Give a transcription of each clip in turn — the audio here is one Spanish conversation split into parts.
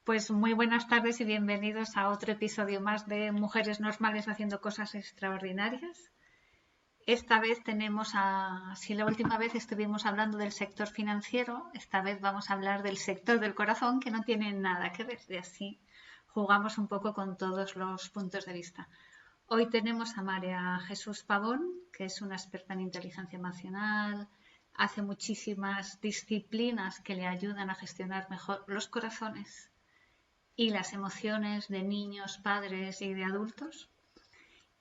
Pues muy buenas tardes y bienvenidos a otro episodio más de Mujeres Normales haciendo cosas extraordinarias. Esta vez si la última vez estuvimos hablando del sector financiero, esta vez vamos a hablar del sector del corazón, que no tiene nada que ver, y así jugamos un poco con todos los puntos de vista. Hoy tenemos a María Jesús Pavón, que es una experta en inteligencia emocional, hace muchísimas disciplinas que le ayudan a gestionar mejor los corazones y las emociones de niños, padres y de adultos.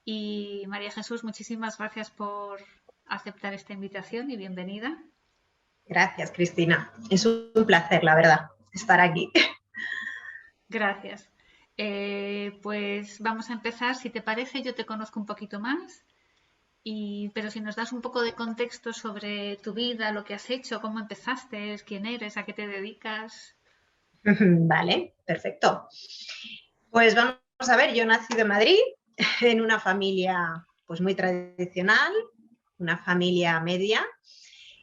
Y María Jesús, muchísimas gracias por aceptar esta invitación y bienvenida. Gracias, Cristina. Es un placer, la verdad, estar aquí. Gracias. Pues vamos a empezar. Si te parece, yo te conozco un poquito más, pero si nos das un poco de contexto sobre tu vida, lo que has hecho, cómo empezaste, quién eres, a qué te dedicas. Vale, perfecto. Pues vamos a ver, yo he nacido en Madrid, en una familia pues muy tradicional, una familia media.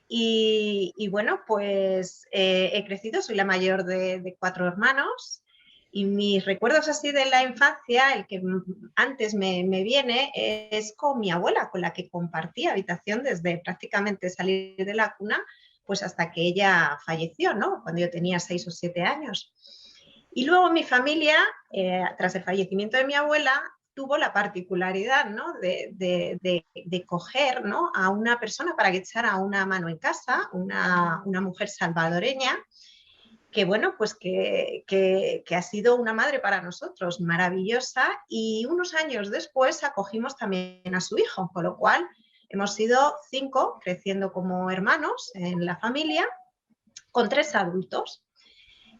Y bueno, pues he crecido, soy la mayor de 4 hermanos. Y mis recuerdos así de la infancia, el que antes me viene, es con mi abuela, con la que compartí habitación desde prácticamente salir de la cuna, pues hasta que ella falleció, ¿no? Cuando yo tenía 6 o 7 años. Y luego mi familia, tras el fallecimiento de mi abuela, tuvo la particularidad, ¿no? de coger, ¿no? a una persona para que echara una mano en casa, una mujer salvadoreña, que bueno, pues que ha sido una madre para nosotros maravillosa, y unos años después acogimos también a su hijo, con lo cual hemos sido 5 creciendo como hermanos en la familia, con 3 adultos.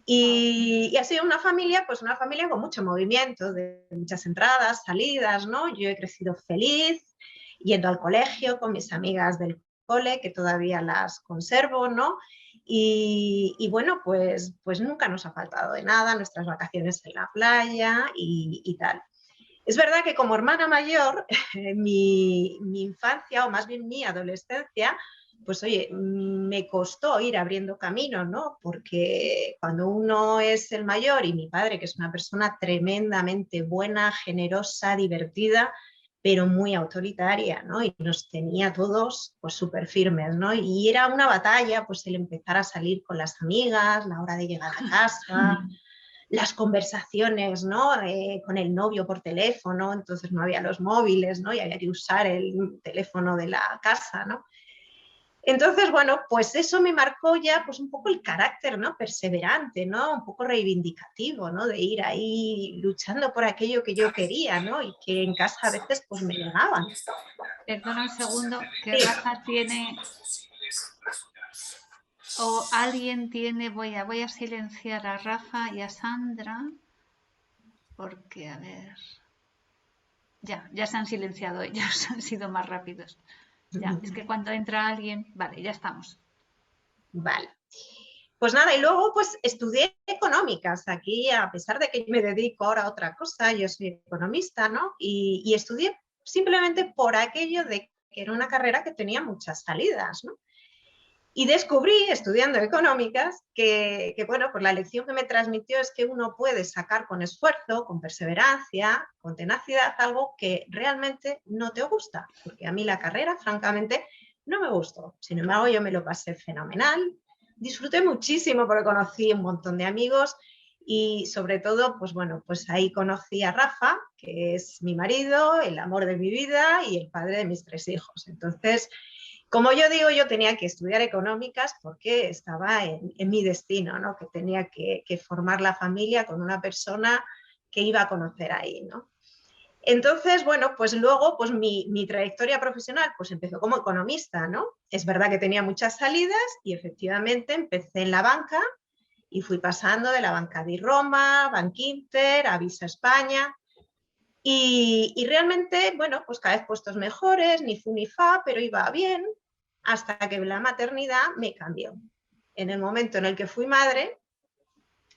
Y ha sido una familia, pues una familia con mucho movimiento, de muchas entradas, salidas, ¿no? Yo he crecido feliz, yendo al colegio con mis amigas del cole, que todavía las conservo, ¿no? Y bueno, pues nunca nos ha faltado de nada, nuestras vacaciones en la playa y tal. Es verdad que como hermana mayor, mi infancia, o más bien mi adolescencia, pues oye, me costó ir abriendo camino, ¿no? Porque cuando uno es el mayor, y mi padre, que es una persona tremendamente buena, generosa, divertida, pero muy autoritaria, ¿no? Y nos tenía todos pues súper firmes, ¿no? Y era una batalla, pues el empezar a salir con las amigas, la hora de llegar a casa, las conversaciones, ¿no? Con el novio por teléfono, entonces no había los móviles, ¿no? Y había que usar el teléfono de la casa, ¿no? Entonces, bueno, pues eso me marcó ya pues un poco el carácter, ¿no? Perseverante, ¿no? Un poco reivindicativo, ¿no? De ir ahí luchando por aquello que yo quería, ¿no? Y que en casa a veces pues me negaban. Perdona un segundo, que Sí. Rafa tiene o alguien tiene, voy a silenciar a Rafa y a Sandra, porque a ver, ya se han silenciado ellos, han sido más rápidos. Ya, es que cuando entra alguien, vale, ya estamos. Vale. Pues nada, y luego pues estudié económicas. Aquí, a pesar de que me dedico ahora a otra cosa, yo soy economista, ¿no? Y estudié simplemente por aquello de que era una carrera que tenía muchas salidas, ¿no? Y descubrí, estudiando económicas, que bueno, pues la lección que me transmitió es que uno puede sacar con esfuerzo, con perseverancia, con tenacidad, algo que realmente no te gusta. Porque a mí la carrera, francamente, no me gustó. Sin embargo, yo me lo pasé fenomenal. Disfruté muchísimo porque conocí un montón de amigos y sobre todo, pues bueno, pues ahí conocí a Rafa, que es mi marido, el amor de mi vida y el padre de mis 3 hijos. Entonces, como yo digo, yo tenía que estudiar económicas porque estaba en mi destino, ¿no? Que tenía que formar la familia con una persona que iba a conocer ahí, ¿no? Entonces, bueno, pues luego pues mi trayectoria profesional pues empezó como economista, ¿no? Es verdad que tenía muchas salidas y efectivamente empecé en la banca y fui pasando de la banca de Roma, Bankinter, a Visa España. Y realmente, bueno, pues cada vez puestos mejores, ni fu ni fa, pero iba bien, hasta que la maternidad me cambió. En el momento en el que fui madre,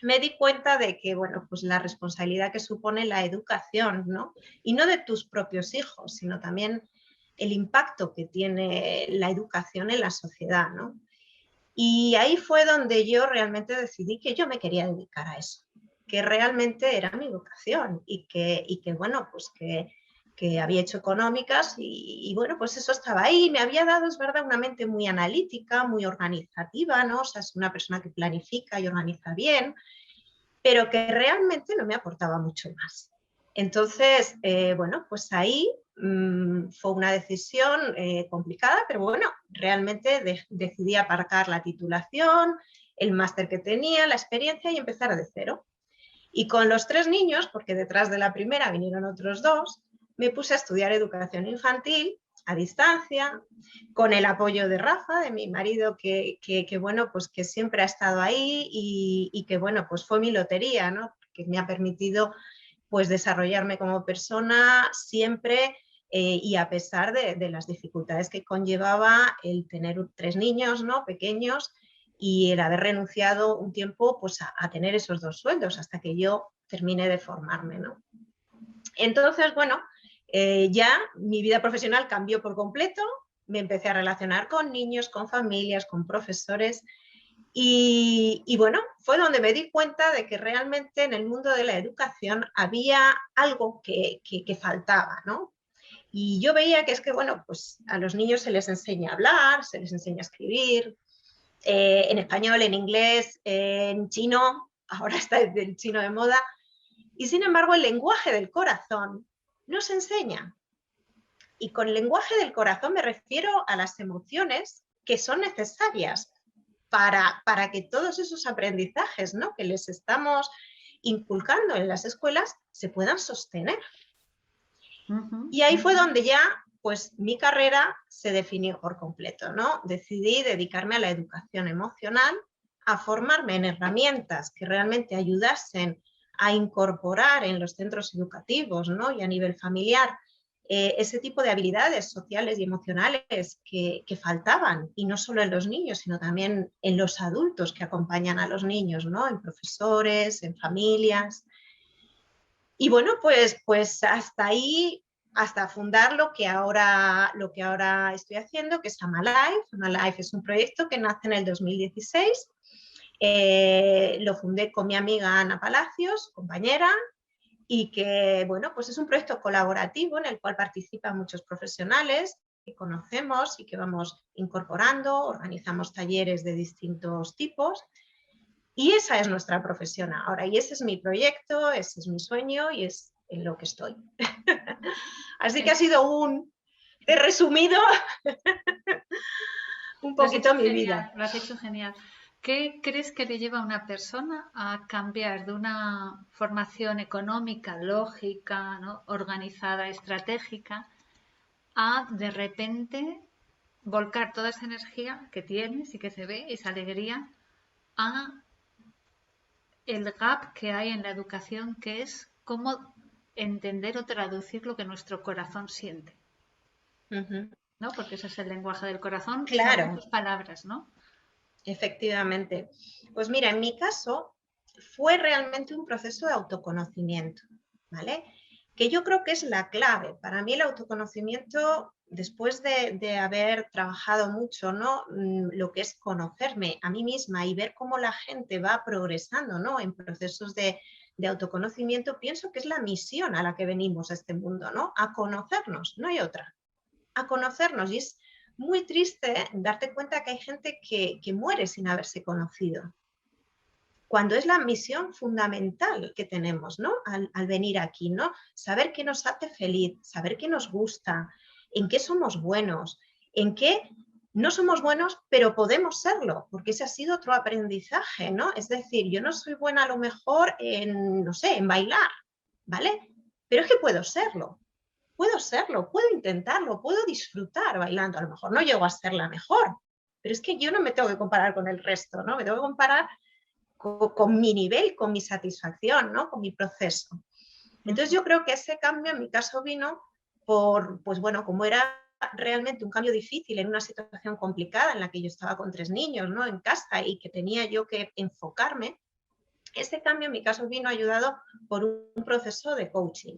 me di cuenta de que, bueno, pues la responsabilidad que supone la educación, ¿no? Y no de tus propios hijos, sino también el impacto que tiene la educación en la sociedad, ¿no? Y ahí fue donde yo realmente decidí que yo me quería dedicar a eso. que realmente era mi vocación y que bueno, pues que había hecho económicas y bueno, pues eso estaba ahí. Me había dado, es verdad, una mente muy analítica, muy organizativa, ¿no? O sea, es una persona que planifica y organiza bien, pero que realmente no me aportaba mucho más. Entonces, bueno, pues ahí fue una decisión complicada, pero bueno, realmente decidí aparcar la titulación, el máster que tenía, la experiencia y empezar de cero. Y con los 3 niños, porque detrás de la primera vinieron otros 2, me puse a estudiar educación infantil a distancia, con el apoyo de Rafa, de mi marido, que bueno, pues que siempre ha estado ahí y que bueno, pues fue mi lotería, ¿no? Que me ha permitido pues desarrollarme como persona siempre y a pesar de las dificultades que conllevaba el tener 3 niños, ¿no? Pequeños y el haber renunciado un tiempo pues a tener esos 2 sueldos hasta que yo terminé de formarme, ¿no? Entonces, bueno, ya mi vida profesional cambió por completo, me empecé a relacionar con niños, con familias, con profesores y bueno, fue donde me di cuenta de que realmente en el mundo de la educación había algo que faltaba, ¿no? Y yo veía que es que, bueno, pues a los niños se les enseña a hablar, se les enseña a escribir, en español, en inglés, en chino, ahora está el chino de moda, y sin embargo el lenguaje del corazón no se enseña. Y con el lenguaje del corazón me refiero a las emociones que son necesarias para que todos esos aprendizajes, ¿no?, que les estamos inculcando en las escuelas se puedan sostener. Y ahí fue donde ya, pues, mi carrera se definió por completo, ¿no? Decidí dedicarme a la educación emocional, a formarme en herramientas que realmente ayudasen a incorporar en los centros educativos, ¿no?, y a nivel familiar, ese tipo de habilidades sociales y emocionales que faltaban, y no solo en los niños, sino también en los adultos que acompañan a los niños, ¿no?, en profesores, en familias. Y bueno, pues hasta ahí, hasta fundar lo que ahora estoy haciendo, que es Amalife. Amalife es un proyecto que nace en el 2016. Lo fundé con mi amiga Ana Palacios, compañera, y que, bueno, pues es un proyecto colaborativo en el cual participan muchos profesionales que conocemos y que vamos incorporando, organizamos talleres de distintos tipos. Y esa es nuestra profesión ahora, y ese es mi proyecto, ese es mi sueño y es en lo que estoy. Así que ha sido he resumido un Lo has poquito hecho mi genial, vida. lo has hecho genial. ¿Qué crees que le lleva a una persona a cambiar de una formación económica, lógica, ¿no?, organizada, estratégica, a de repente volcar toda esa energía que tienes y que se ve, esa alegría, a el gap que hay en la educación, que es cómo entender o traducir lo que nuestro corazón siente, Ujú. ¿no? Porque ese es el lenguaje del corazón, son Claro, tus palabras, ¿no? efectivamente. Pues mira, en mi caso fue realmente un proceso de autoconocimiento, ¿vale? Que yo creo que es la clave. Para mí el autoconocimiento, después de haber trabajado mucho, ¿no?, lo que es conocerme a mí misma y ver cómo la gente va progresando, ¿no?, en procesos de autoconocimiento, pienso que es la misión a la que venimos a este mundo, ¿no?, a conocernos, no hay otra, a conocernos. Y es muy triste darte cuenta que hay gente que muere sin haberse conocido, cuando es la misión fundamental que tenemos, ¿no?, al venir aquí, ¿no? Saber qué nos hace feliz, saber qué nos gusta, en qué somos buenos, en qué no somos buenos, pero podemos serlo, porque ese ha sido otro aprendizaje, ¿no? Es decir, yo no soy buena a lo mejor en, no sé, en bailar, ¿vale? Pero es que puedo serlo, puedo intentarlo, puedo disfrutar bailando. A lo mejor no llego a ser la mejor, pero es que yo no me tengo que comparar con el resto, ¿no? Me tengo que comparar con mi nivel, con mi satisfacción, ¿no?, con mi proceso. Entonces yo creo que ese cambio en mi caso vino por, pues bueno, como era realmente un cambio difícil en una situación complicada en la que yo estaba con 3 niños, ¿no?, en casa y que tenía yo que enfocarme, ese cambio en mi caso vino ayudado por un proceso de coaching.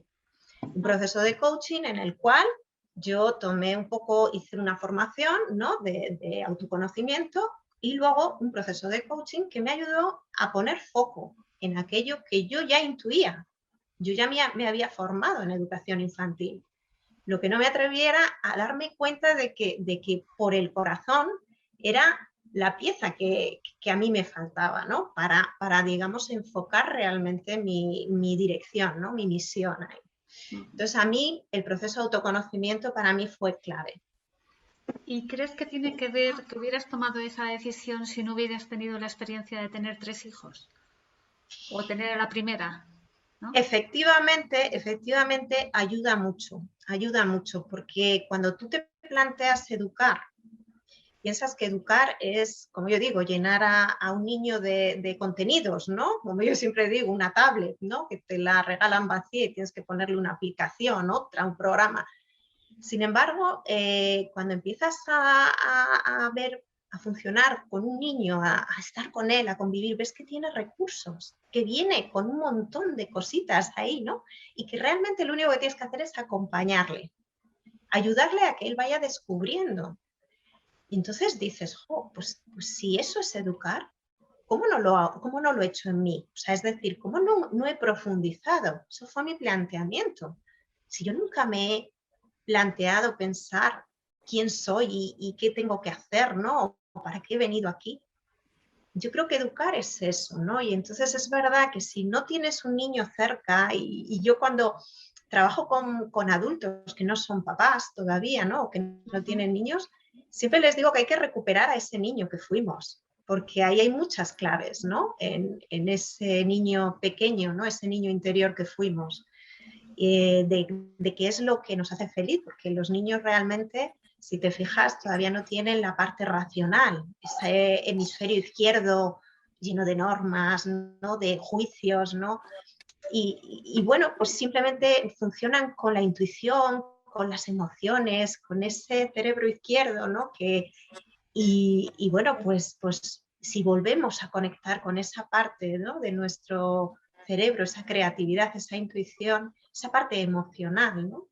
Un proceso de coaching en el cual yo tomé un poco, hice una formación, ¿no?, de autoconocimiento y luego un proceso de coaching que me ayudó a poner foco en aquello que yo ya intuía. Yo ya me había formado en educación infantil. Lo que no me atreviera a darme cuenta de que por el corazón era la pieza que a mí me faltaba, ¿no? Para digamos, enfocar realmente mi dirección, ¿no? Mi misión ahí. Entonces, a mí el proceso de autoconocimiento para mí fue clave. ¿Y crees que tiene que ver que hubieras tomado esa decisión si no hubieras tenido la experiencia de tener 3 hijos? O tener a la primera, ¿no? Efectivamente ayuda mucho, porque cuando tú te planteas educar, piensas que educar es, como yo digo, llenar a un niño de contenidos, ¿no? Como yo siempre digo, una tablet, ¿no? Que te la regalan vacía y tienes que ponerle una aplicación, otra, un programa. Sin embargo, cuando empiezas a ver, a funcionar con un niño, a estar con él, a convivir, ves que tiene recursos, que viene con un montón de cositas ahí, ¿no? Y que realmente lo único que tienes que hacer es acompañarle, ayudarle a que él vaya descubriendo. Y entonces dices, oh, pues si eso es educar, ¿cómo no lo he hecho en mí? O sea, es decir, ¿cómo no he profundizado? Eso fue mi planteamiento. Si yo nunca me he planteado pensar quién soy y qué tengo que hacer, ¿no? O ¿para qué he venido aquí? Yo creo que educar es eso, ¿no? Y entonces es verdad que si no tienes un niño cerca, y yo cuando trabajo con adultos que no son papás todavía, ¿no? O que no tienen niños, siempre les digo que hay que recuperar a ese niño que fuimos, porque ahí hay muchas claves, ¿no? En ese niño pequeño, ¿no? Ese niño interior que fuimos. De qué es lo que nos hace feliz, porque los niños realmente, si te fijas, todavía no tienen la parte racional, ese hemisferio izquierdo lleno de normas, ¿no? De juicios, ¿no? Y bueno, pues simplemente funcionan con la intuición, con las emociones, con ese cerebro izquierdo, ¿no? Y bueno, pues si volvemos a conectar con esa parte, ¿no? De nuestro cerebro, esa creatividad, esa intuición, esa parte emocional, ¿no?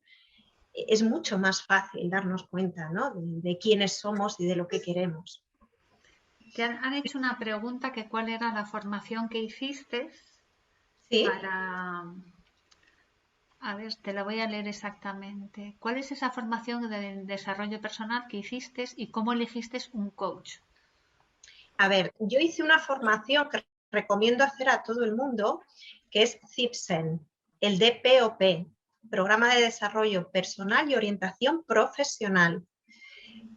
Es mucho más fácil darnos cuenta, ¿no? de quiénes somos y de lo que queremos. Te han hecho una pregunta que cuál era la formación que hiciste ¿Sí? para... A ver, te la voy a leer exactamente. ¿Cuál es esa formación de desarrollo personal que hiciste y cómo elegiste un coach? A ver, yo hice una formación que recomiendo hacer a todo el mundo, que es CIPSEN, el DPOP, Programa de Desarrollo Personal y Orientación Profesional,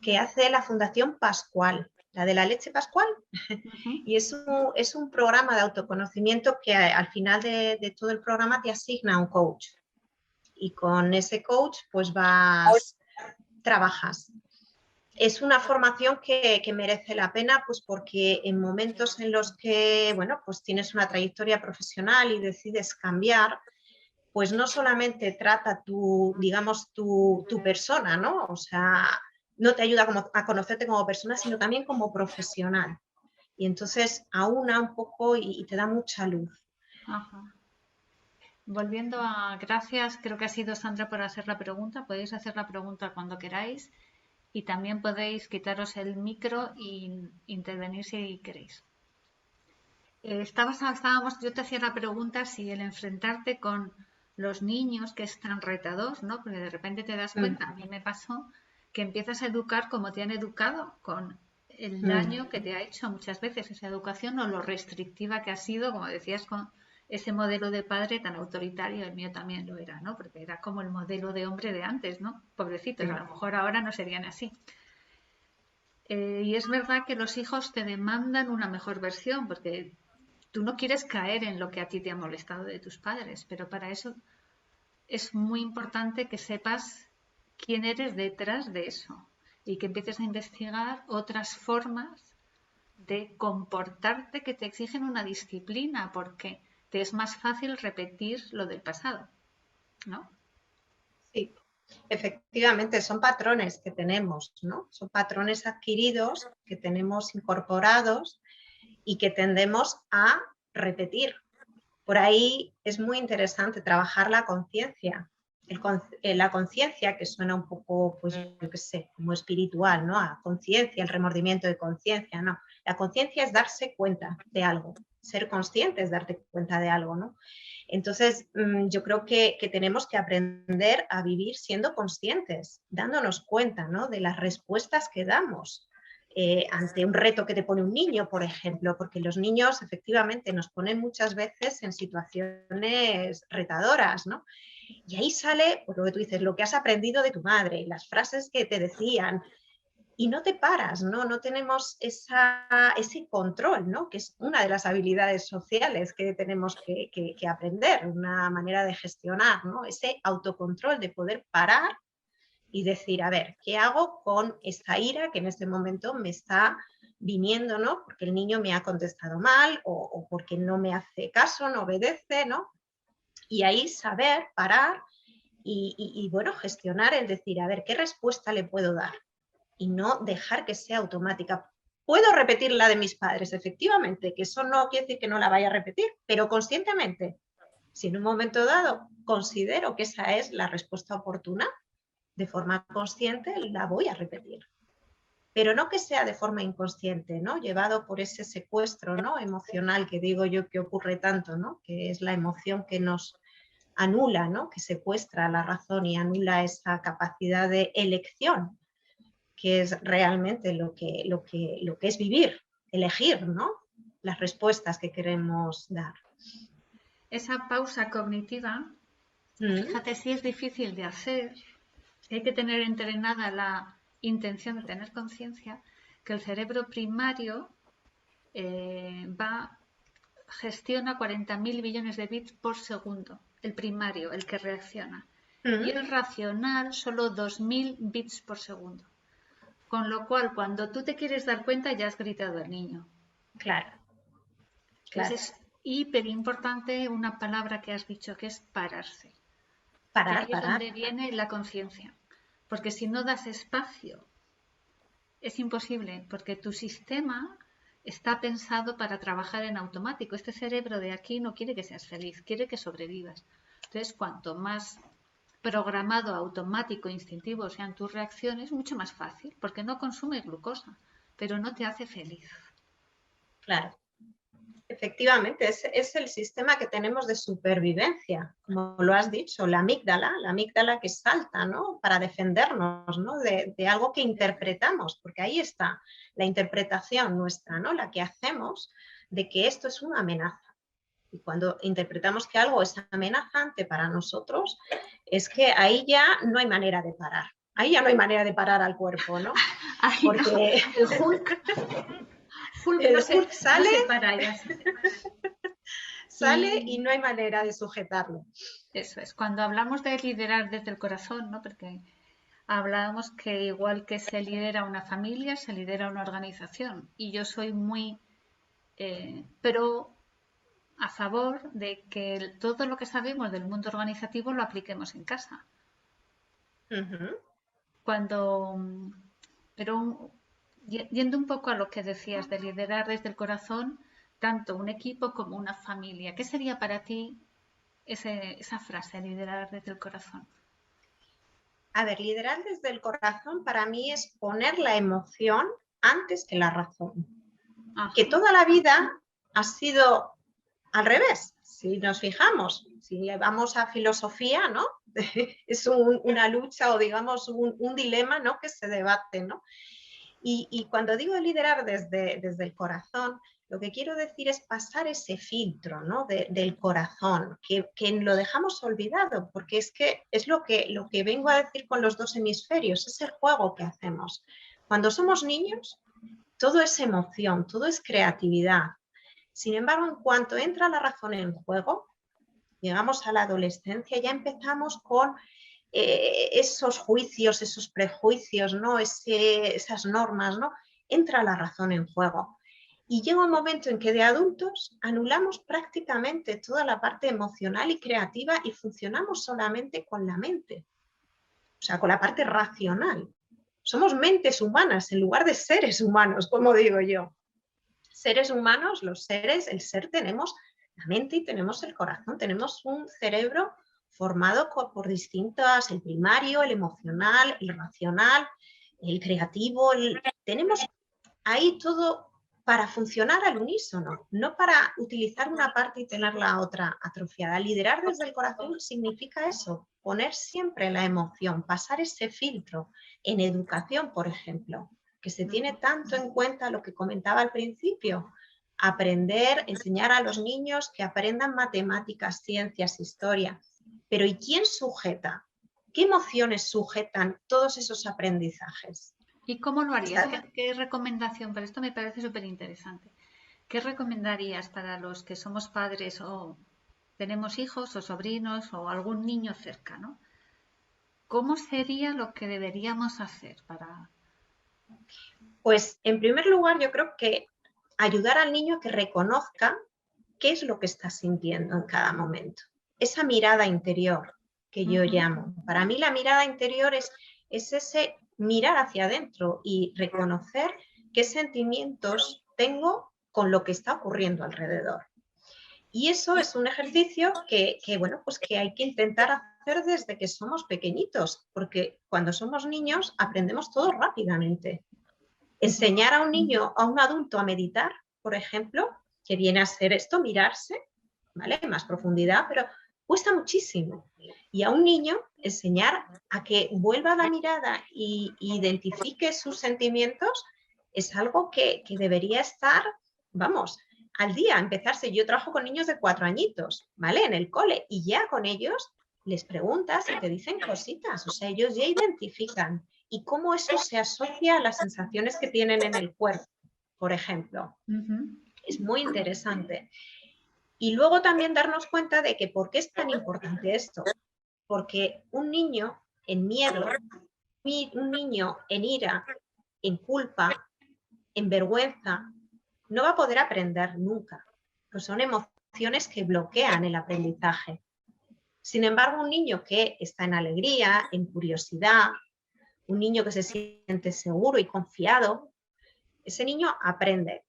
que hace la Fundación Pascual, la de la leche Pascual. Y es un programa de autoconocimiento que al final de todo el programa te asigna un coach. Y con ese coach pues trabajas. Es una formación que merece la pena, pues porque en momentos en los que, bueno, pues tienes una trayectoria profesional y decides cambiar, pues no solamente trata digamos, tu persona, ¿no? O sea, no te ayuda a conocerte como persona, sino también como profesional. Y entonces aúna un poco y te da mucha luz. Ajá. Volviendo a gracias, creo que ha sido Sandra por hacer la pregunta. Podéis hacer la pregunta cuando queráis y también podéis quitaros el micro e intervenir si queréis. Yo te hacía la pregunta si el enfrentarte con los niños, que es tan retador, ¿no? Porque de repente te das cuenta, a mí me pasó, que empiezas a educar como te han educado, con el daño que te ha hecho muchas veces esa educación o lo restrictiva que ha sido, como decías, con ese modelo de padre tan autoritario, el mío también lo era, ¿no? Porque era como el modelo de hombre de antes, ¿no? Pobrecitos, a lo mejor ahora no serían así. Y es verdad que los hijos te demandan una mejor versión, porque tú no quieres caer en lo que a ti te ha molestado de tus padres, pero para eso es muy importante que sepas quién eres detrás de eso y que empieces a investigar otras formas de comportarte que te exigen una disciplina, porque te es más fácil repetir lo del pasado, ¿no? Sí, efectivamente, son patrones que tenemos, ¿no? Son patrones adquiridos que tenemos incorporados y que tendemos a repetir. Por ahí es muy interesante trabajar la conciencia la conciencia, que suena un poco, pues yo qué sé, como espiritual, ¿no? A conciencia, el remordimiento de conciencia, no. La conciencia es darse cuenta de algo, ser consciente es darte cuenta de algo, ¿no? Entonces, yo creo que tenemos que aprender a vivir siendo conscientes, dándonos cuenta, ¿no? De las respuestas que damos ante un reto que te pone un niño, por ejemplo, porque los niños efectivamente nos ponen muchas veces en situaciones retadoras, ¿no? Y ahí sale, pues lo que tú dices, lo que has aprendido de tu madre, las frases que te decían, y no te paras, ¿no? No tenemos ese control, ¿no? Que es una de las habilidades sociales que tenemos que aprender, una manera de gestionar, ¿no? Ese autocontrol de poder parar y decir, a ver, ¿qué hago con esta ira que en este momento me está viniendo, ¿no? Porque el niño me ha contestado mal o porque no me hace caso, no obedece, ¿no? Y ahí saber parar y, bueno, gestionar el decir, a ver, ¿qué respuesta le puedo dar? Y no dejar que sea automática. Puedo repetir la de mis padres, efectivamente, que eso no quiere decir que no la vaya a repetir, pero conscientemente. Si en un momento dado considero que esa es la respuesta oportuna, de forma consciente la voy a repetir. Pero no que sea de forma inconsciente, ¿no? Llevado por ese secuestro, ¿no? Emocional que digo yo que ocurre tanto, ¿no? Que es la emoción que nos anula, ¿no? Que secuestra la razón y anula esa capacidad de elección, que es realmente lo que es vivir, elegir, ¿no? Las respuestas que queremos dar. Esa pausa cognitiva, fíjate si es difícil de hacer, hay que tener entrenada la intención de tener conciencia, que el cerebro primario gestiona 40.000 billones de bits por segundo, el primario, el que reacciona, y el racional solo 2.000 bits por segundo. Con lo cual, cuando tú te quieres dar cuenta, ya has gritado al niño. Claro. Entonces es hiper importante una palabra que has dicho, que es pararse. Que ahí es donde viene la conciencia. Porque si no das espacio, es imposible, porque tu sistema está pensado para trabajar en automático. Este cerebro de aquí no quiere que seas feliz, quiere que sobrevivas. Entonces, cuanto más programado, automático, instintivo sean tus reacciones, mucho más fácil, porque no consume glucosa, pero no te hace feliz. Claro. Efectivamente, es el sistema que tenemos de supervivencia, como lo has dicho, la amígdala que salta, ¿no? Para defendernos, ¿no? De algo que interpretamos, porque ahí está la interpretación nuestra, ¿no? La que hacemos de que esto es una amenaza. Y cuando interpretamos que algo es amenazante para nosotros, es que ahí ya no hay manera de parar. Ahí ya no hay manera de parar al cuerpo, ¿no? Porque no. El Hulk sale, no se para ya. sale y no hay manera de sujetarlo. Eso es. Cuando hablamos de liderar desde el corazón, ¿no? Porque hablábamos que igual que se lidera una familia, se lidera una organización. Y yo soy muy pero a favor de que todo lo que sabemos del mundo organizativo lo apliquemos en casa. Pero yendo un poco a lo que decías de liderar desde el corazón, tanto un equipo como una familia, ¿qué sería para ti esa frase, liderar desde el corazón? A ver, liderar desde el corazón para mí es poner la emoción antes que la razón. Ajá. Que toda la vida ha sido al revés, si nos fijamos, si vamos a filosofía, ¿no? Es una lucha o digamos un dilema, ¿no? Que se debate, ¿no? Y cuando digo liderar desde el corazón, lo que quiero decir es pasar ese filtro, ¿no? del corazón, que lo dejamos olvidado, porque es que es lo que vengo a decir con los dos hemisferios, es el juego que hacemos. Cuando somos niños, todo es emoción, todo es creatividad. Sin embargo, en cuanto entra la razón en juego, llegamos a la adolescencia, ya empezamos con esos juicios, esos prejuicios, ¿no? Esas normas, ¿no? Entra la razón en juego. Y llega un momento en que de adultos anulamos prácticamente toda la parte emocional y creativa y funcionamos solamente con la mente, o sea, con la parte racional. Somos mentes humanas en lugar de seres humanos, como digo yo. Seres humanos, los seres, el ser, tenemos la mente y tenemos el corazón, tenemos un cerebro formado por distintas, el primario, el emocional, el racional, el creativo, tenemos ahí todo para funcionar al unísono, no para utilizar una parte y tener la otra atrofiada. Liderar desde el corazón significa eso, poner siempre la emoción, pasar ese filtro en educación, por ejemplo, que se tiene tanto en cuenta lo que comentaba al principio, aprender, enseñar a los niños que aprendan matemáticas, ciencias, historia. Pero ¿y quién sujeta? ¿Qué emociones sujetan todos esos aprendizajes? ¿Y cómo lo harías? ¿Qué recomendación? Pero esto me parece súper interesante. ¿Qué recomendarías para los que somos padres o tenemos hijos o sobrinos o algún niño cercano? ¿Cómo sería lo que deberíamos hacer para...? Pues en primer lugar yo creo que ayudar al niño a que reconozca qué es lo que está sintiendo en cada momento. Esa mirada interior que yo llamo. Para mí la mirada interior es ese mirar hacia adentro y reconocer qué sentimientos tengo con lo que está ocurriendo alrededor. Y eso es un ejercicio bueno, pues que hay que intentar hacer desde que somos pequeñitos, porque cuando somos niños aprendemos todo rápidamente. Enseñar a un niño, a un adulto a meditar, por ejemplo, que viene a ser esto, mirarse, ¿vale? Más profundidad, pero cuesta muchísimo. Y a un niño enseñar a que vuelva a la mirada e identifique sus sentimientos es algo que debería estar, vamos, al día, empezarse. Yo trabajo con niños de 4 añitos, ¿vale? En el cole, y ya con ellos les preguntas y te dicen cositas, o sea, ellos ya identifican. Y cómo eso se asocia a las sensaciones que tienen en el cuerpo, por ejemplo. Es muy interesante. Y luego también darnos cuenta de que ¿por qué es tan importante esto? Porque un niño en miedo, un niño en ira, en culpa, en vergüenza, no va a poder aprender nunca. Pues son emociones que bloquean el aprendizaje. Sin embargo, un niño que está en alegría, en curiosidad, un niño que se siente seguro y confiado, ese niño aprende.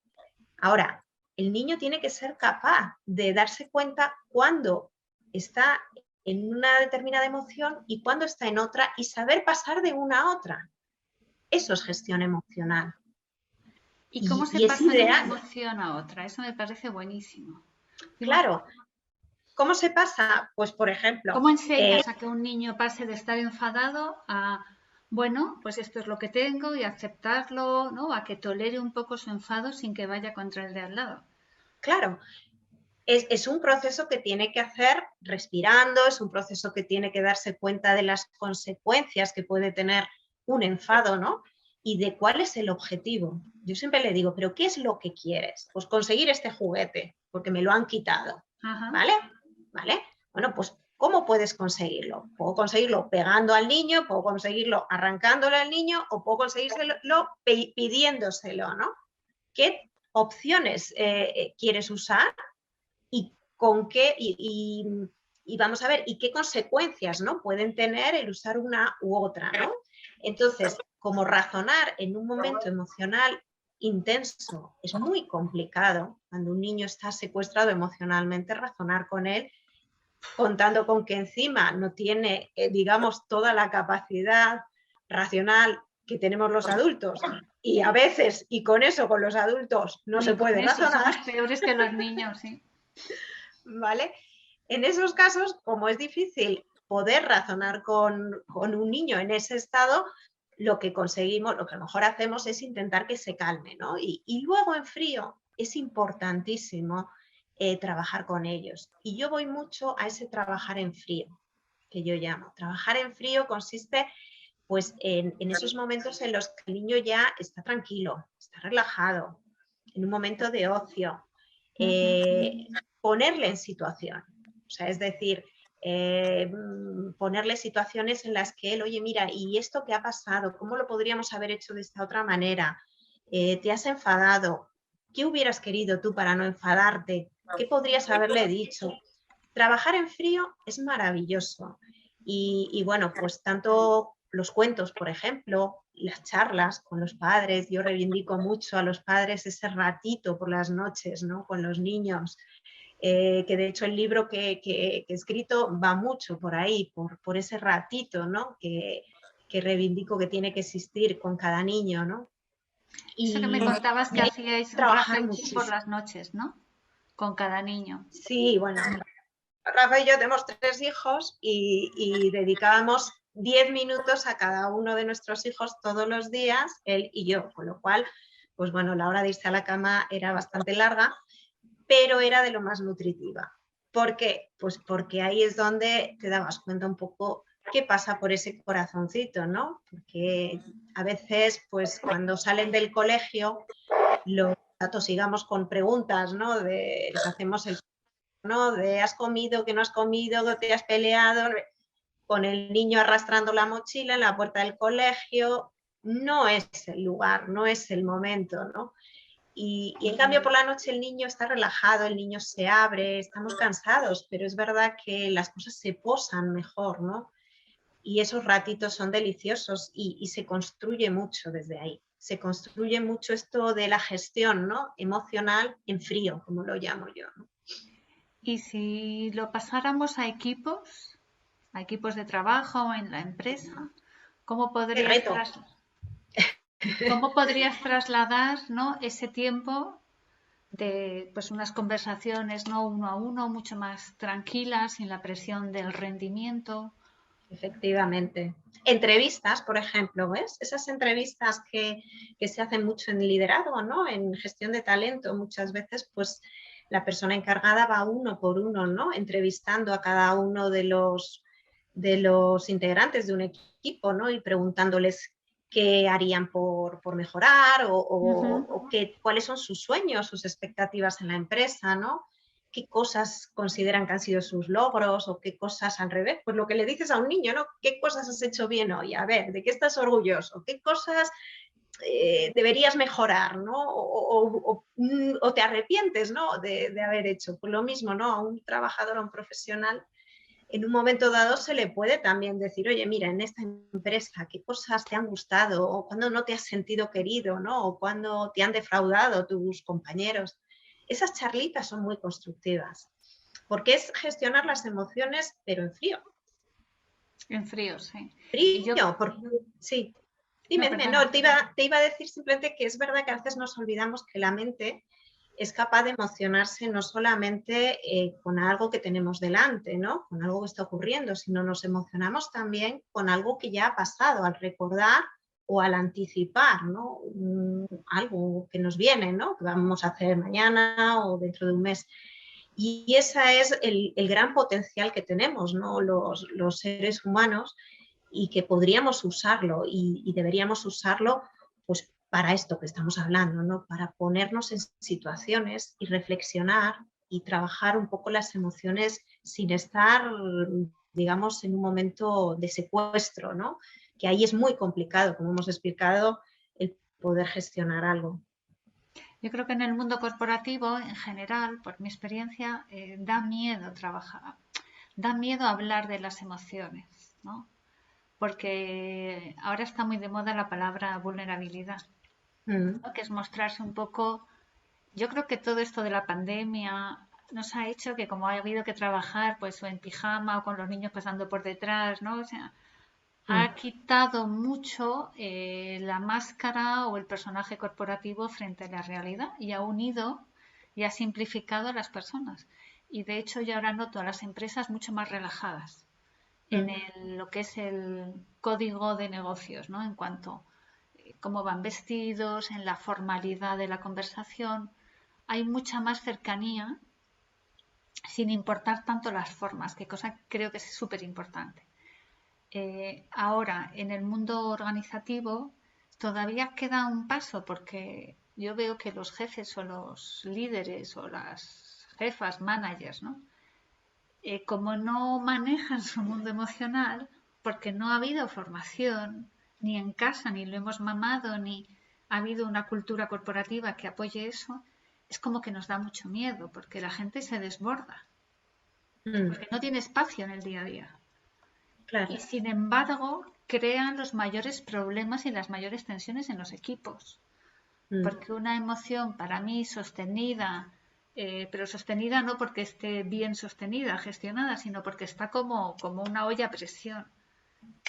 Ahora, el niño tiene que ser capaz de darse cuenta cuándo está en una determinada emoción y cuándo está en otra y saber pasar de una a otra. Eso es gestión emocional. ¿Y cómo se Y es pasa de una ideal. emoción a otra? Eso me parece buenísimo. Claro. ¿Cómo se pasa? Pues, por ejemplo... ¿Cómo enseñas a que un niño pase de estar enfadado a, bueno, pues esto es lo que tengo y aceptarlo, ¿no? A que tolere un poco su enfado sin que vaya contra el de al lado? Claro. Es un proceso que tiene que hacer respirando, es un proceso que tiene que darse cuenta de las consecuencias que puede tener un enfado, ¿no? Y de cuál es el objetivo. Yo siempre le digo, ¿pero qué es lo que quieres? Pues conseguir este juguete, porque me lo han quitado, ¿vale? ¿Vale? Bueno, pues ¿cómo puedes conseguirlo? Puedo conseguirlo pegando al niño, puedo conseguirlo arrancándole al niño o puedo conseguírselo pidiéndoselo, ¿no? ¿Qué opciones quieres usar? Y con qué, y vamos a ver, y qué consecuencias, ¿no? Pueden tener el usar una u otra, ¿no? Entonces, como razonar en un momento emocional intenso es muy complicado, cuando un niño está secuestrado emocionalmente, razonar con él, contando con que encima no tiene, digamos, toda la capacidad racional que tenemos los adultos, y a veces, y con eso, con los adultos, no se puede razonar. Somos peores que los niños, sí. ¿Vale? En esos casos, como es difícil poder razonar con un niño en ese estado, lo que conseguimos, lo que a lo mejor hacemos es intentar que se calme, ¿no? Y luego en frío es importantísimo trabajar con ellos. Y yo voy mucho a ese trabajar en frío, que yo llamo. Trabajar en frío consiste pues en esos momentos en los que el niño ya está tranquilo, está relajado, en un momento de ocio. Ponerle en situación, o sea, es decir, ponerle situaciones en las que él, oye, mira, ¿y esto qué ha pasado? ¿Cómo lo podríamos haber hecho de esta otra manera? ¿Te has enfadado? ¿Qué hubieras querido tú para no enfadarte? ¿Qué podrías haberle dicho? Trabajar en frío es maravilloso. Y bueno, pues tanto los cuentos, por ejemplo, las charlas con los padres, yo reivindico mucho a los padres ese ratito por las noches, ¿no? Con los niños, que de hecho el libro que he escrito va mucho por ahí, por ese ratito, ¿no? Que reivindico que tiene que existir con cada niño, ¿no? Eso que me contabas que Y hay hacíais que trabajar reflexiones por muchísimo. las noches, ¿no? Con cada niño. Sí, bueno, Rafa y yo tenemos 3 hijos y dedicábamos 10 minutos a cada uno de nuestros hijos todos los días, él y yo, con lo cual, pues bueno, la hora de irse a la cama era bastante larga, pero era de lo más nutritiva. ¿Por qué? Pues porque ahí es donde te dabas cuenta un poco qué pasa por ese corazoncito, ¿no? Porque a veces, pues cuando salen del colegio, los atosigamos con preguntas, ¿no? Les hacemos el, ¿no? De has comido, que no has comido, que te has peleado, con el niño arrastrando la mochila en la puerta del colegio. No es el lugar, no es el momento, ¿no? Y en cambio por la noche el niño está relajado, el niño se abre, estamos cansados, pero es verdad que las cosas se posan mejor, ¿no? Y esos ratitos son deliciosos y se construye mucho desde ahí. Se construye mucho esto de la gestión, ¿no? Emocional en frío, como lo llamo yo, ¿no? Y si lo pasáramos a equipos de trabajo en la empresa, ¿cómo ¡Qué podrías, reto! cómo podrías trasladar, ¿no? Ese tiempo de pues unas conversaciones no uno a uno, mucho más tranquilas, sin la presión del rendimiento? Efectivamente. Entrevistas, por ejemplo, ¿ves? Esas entrevistas que se hacen mucho en liderazgo, ¿no? En gestión de talento, muchas veces, pues la persona encargada va uno por uno, ¿no? Entrevistando a cada uno de los integrantes de un equipo, ¿no? Y preguntándoles qué harían por mejorar o cuáles son sus sueños, sus expectativas en la empresa, ¿no? Qué cosas consideran que han sido sus logros o qué cosas al revés. Pues lo que le dices a un niño, ¿no? ¿Qué cosas has hecho bien hoy? A ver, ¿de qué estás orgulloso? ¿Qué cosas deberías mejorar, ¿no? O te arrepientes, ¿no? De haber hecho. Pues lo mismo, ¿no? A un trabajador, a un profesional, en un momento dado se le puede también decir, oye, mira, en esta empresa, ¿qué cosas te han gustado? O cuando no te has sentido querido, ¿no? O cuando te han defraudado tus compañeros. Esas charlitas son muy constructivas, porque es gestionar las emociones, pero en frío. En frío, sí. Y yo, Frío, porque, sí. no, Dime, perdona. no, te iba a decir simplemente que es verdad que a veces nos olvidamos que la mente es capaz de emocionarse no solamente con algo que tenemos delante, ¿no? Con algo que está ocurriendo, sino nos emocionamos también con algo que ya ha pasado, al recordar o al anticipar, ¿no? Algo que nos viene, ¿no? Que vamos a hacer mañana o dentro de un mes. Y ese es el gran potencial que tenemos, ¿no? Los seres humanos y que podríamos usarlo y deberíamos usarlo pues para esto que estamos hablando, ¿no? Para ponernos en situaciones y reflexionar y trabajar un poco las emociones sin estar, digamos, en un momento de secuestro, ¿no? Que ahí es muy complicado, como hemos explicado, el poder gestionar algo. Yo creo que en el mundo corporativo, en general, por mi experiencia, da miedo trabajar, da miedo hablar de las emociones, ¿no? Porque ahora está muy de moda la palabra vulnerabilidad, Mm. ¿no? Que es mostrarse un poco. Yo creo que todo esto de la pandemia nos ha hecho que como ha habido que trabajar pues o en pijama o con los niños pasando por detrás, ¿no? O sea, ha quitado mucho la máscara o el personaje corporativo frente a la realidad y ha unido y ha simplificado a las personas. Y de hecho yo ahora noto a las empresas mucho más relajadas en lo que es el código de negocios, ¿no? En cuanto a cómo van vestidos, en la formalidad de la conversación. Hay mucha más cercanía sin importar tanto las formas, que cosa creo que es súper importante. Ahora, en el mundo organizativo, todavía queda un paso porque yo veo que los jefes o los líderes o las jefas, managers, ¿no? Como no manejan su mundo emocional, porque no ha habido formación, ni en casa, ni lo hemos mamado, ni ha habido una cultura corporativa que apoye eso, es como que nos da mucho miedo, porque la gente se desborda, porque no tiene espacio en el día a día. Claro. Y sin embargo, crean los mayores problemas y las mayores tensiones en los equipos. Porque una emoción para mí sostenida, pero sostenida no porque esté bien sostenida, gestionada, sino porque está como una olla a presión.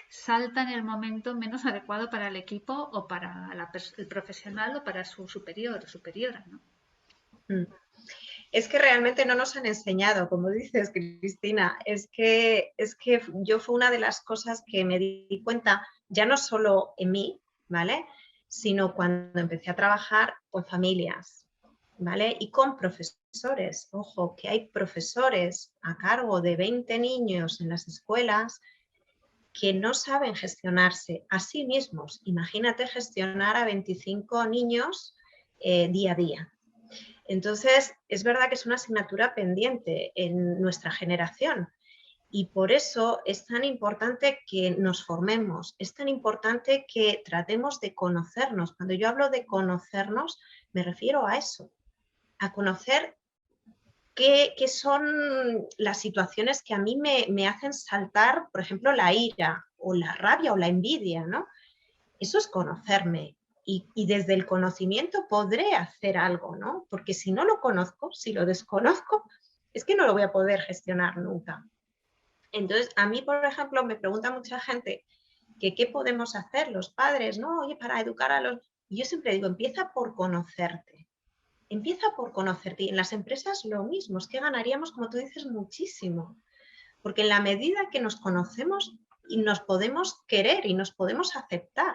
Salta en el momento menos adecuado para el equipo o para el profesional o para su superior o superiora, ¿no? Es que realmente no nos han enseñado, como dices, Cristina, es que yo fue una de las cosas que me di cuenta, ya no solo en mí, ¿vale? Sino cuando empecé a trabajar con familias, ¿vale? Y con profesores. Ojo, que hay profesores a cargo de 20 niños en las escuelas que no saben gestionarse a sí mismos. Imagínate gestionar a 25 niños día a día. Entonces, es verdad que es una asignatura pendiente en nuestra generación y por eso es tan importante que nos formemos, es tan importante que tratemos de conocernos. Cuando yo hablo de conocernos, me refiero a eso, a conocer qué son las situaciones que a mí me hacen saltar, por ejemplo, la ira o la rabia o la envidia, ¿no? Eso es conocerme y desde el conocimiento podré hacer algo, ¿no? Porque si no lo conozco, si lo desconozco, es que no lo voy a poder gestionar nunca. Entonces, a mí, por ejemplo, me pregunta mucha gente que qué podemos hacer los padres, ¿no? Oye, para educar a los... Y yo siempre digo, empieza por conocerte. Empieza por conocerte. Y en las empresas lo mismo, es que ganaríamos, como tú dices, muchísimo. Porque en la medida que nos conocemos y nos podemos querer y nos podemos aceptar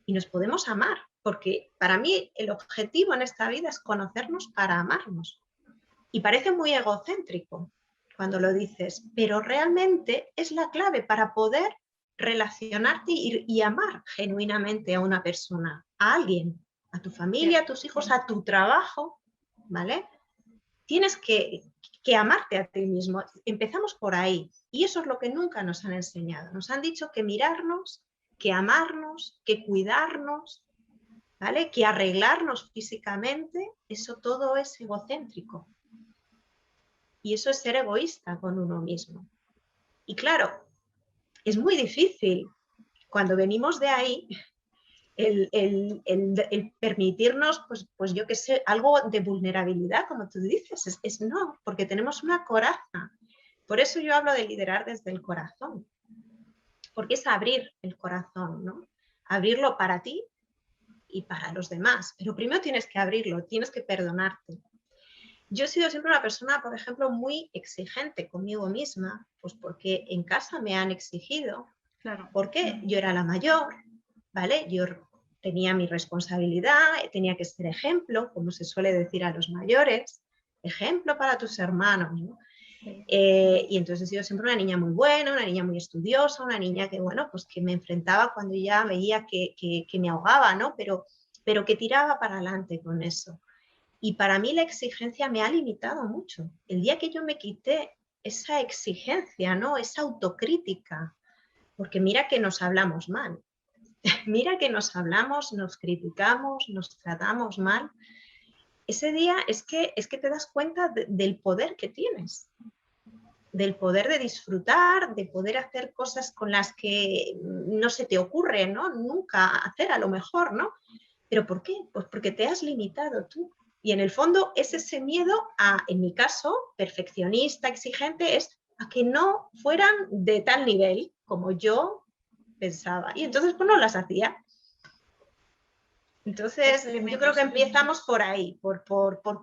y nos podemos amar, porque para mí el objetivo en esta vida es conocernos para amarnos. Y parece muy egocéntrico cuando lo dices, pero realmente es la clave para poder relacionarte y amar genuinamente a una persona, a alguien, a tu familia, a tus hijos, a tu trabajo, ¿vale? Tienes que amarte a ti mismo. Empezamos por ahí. Y eso es lo que nunca nos han enseñado. Nos han dicho que mirarnos, que amarnos, que cuidarnos, ¿vale? Que arreglarnos físicamente, eso todo es egocéntrico. Y eso es ser egoísta con uno mismo. Y claro, es muy difícil cuando venimos de ahí el permitirnos, pues yo qué sé, algo de vulnerabilidad, como tú dices, es no, porque tenemos una coraza. Por eso yo hablo de liderar desde el corazón, porque es abrir el corazón, ¿no? Abrirlo para ti y para los demás. Pero primero tienes que abrirlo, tienes que perdonarte. Yo he sido siempre una persona, por ejemplo, muy exigente conmigo misma, pues porque en casa me han exigido, Claro. porque yo era la mayor, ¿vale? Yo tenía mi responsabilidad, tenía que ser ejemplo, como se suele decir a los mayores, ejemplo para tus hermanos, ¿no? Sí. Y entonces he sido siempre una niña muy buena, una niña muy estudiosa, una niña que, bueno, pues que me enfrentaba cuando ya veía que me ahogaba, ¿no? Pero que tiraba para adelante con eso. Y para mí la exigencia me ha limitado mucho. El día que yo me quité esa exigencia, ¿no? Esa autocrítica, porque mira que nos hablamos mal, mira que nos hablamos, nos criticamos, nos tratamos mal. Ese día es que te das cuenta del poder que tienes, del poder de disfrutar, de poder hacer cosas con las que no se te ocurre, ¿no? Nunca hacer a lo mejor, ¿no? ¿Pero por qué? Pues porque te has limitado tú. Y en el fondo es ese miedo a, en mi caso, perfeccionista, exigente, es a que no fueran de tal nivel como yo pensaba. Y entonces pues no las hacía. Entonces yo creo que empezamos por ahí, por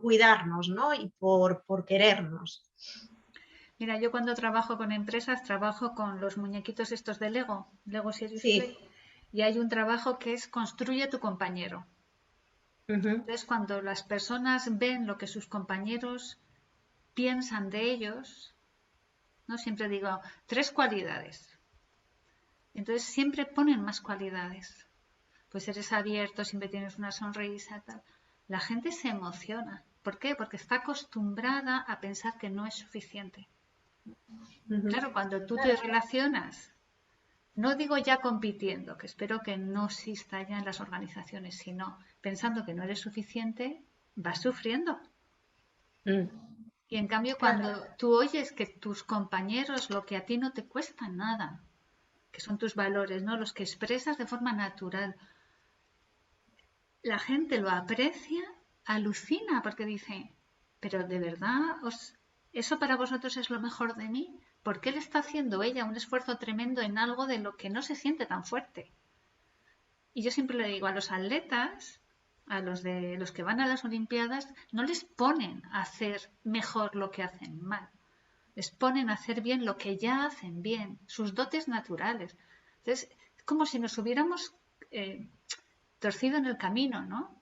cuidarnos, ¿no? Y por querernos. Mira, yo cuando trabajo con empresas, trabajo con los muñequitos estos de Lego Series Play, y hay un trabajo que es construye tu compañero. Entonces, cuando las personas ven lo que sus compañeros piensan de ellos, ¿no? Siempre digo, 3 cualidades. Entonces, siempre ponen más cualidades. Pues eres abierto, siempre tienes una sonrisa, tal. La gente se emociona. ¿Por qué? Porque está acostumbrada a pensar que no es suficiente. Claro, cuando tú te relacionas, no digo ya compitiendo, que espero que no exista ya en las organizaciones, sino pensando que no eres suficiente, vas sufriendo. Y en cambio, cuando tú oyes que tus compañeros, lo que a ti no te cuesta nada, que son tus valores, ¿no? Los que expresas de forma natural, la gente lo aprecia, alucina, porque dice, pero de verdad, ¿eso para vosotros es lo mejor de mí? ¿Por qué le está haciendo ella un esfuerzo tremendo en algo de lo que no se siente tan fuerte? Y yo siempre le digo a los atletas, a los que van a las Olimpiadas, no les ponen a hacer mejor lo que hacen mal. Les ponen a hacer bien lo que ya hacen bien, sus dotes naturales. Entonces, es como si nos hubiéramos torcido en el camino, ¿no?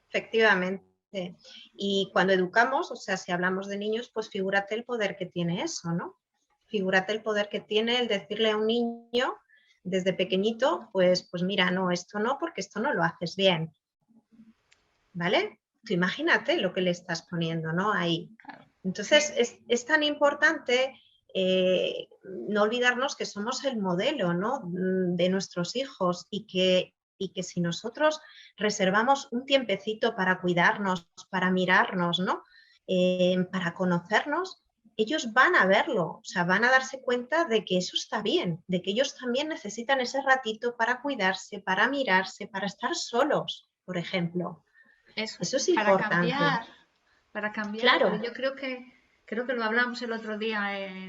Efectivamente. Y cuando educamos, o sea, si hablamos de niños, pues figúrate el poder que tiene eso, ¿no? Figúrate el poder que tiene el decirle a un niño desde pequeñito, pues mira, no, esto no, porque esto no lo haces bien, ¿vale? Tú imagínate lo que le estás poniendo, ¿no? Ahí. Entonces, es tan importante no olvidarnos que somos el modelo, ¿no? De nuestros hijos y que si nosotros reservamos un tiempecito para cuidarnos, para mirarnos, ¿no? Para conocernos, ellos van a verlo, o sea, van a darse cuenta de que eso está bien, de que ellos también necesitan ese ratito para cuidarse, para mirarse, para estar solos, por ejemplo. Eso Eso es para importante. cambiar, pero Claro, yo creo que lo hablamos el otro día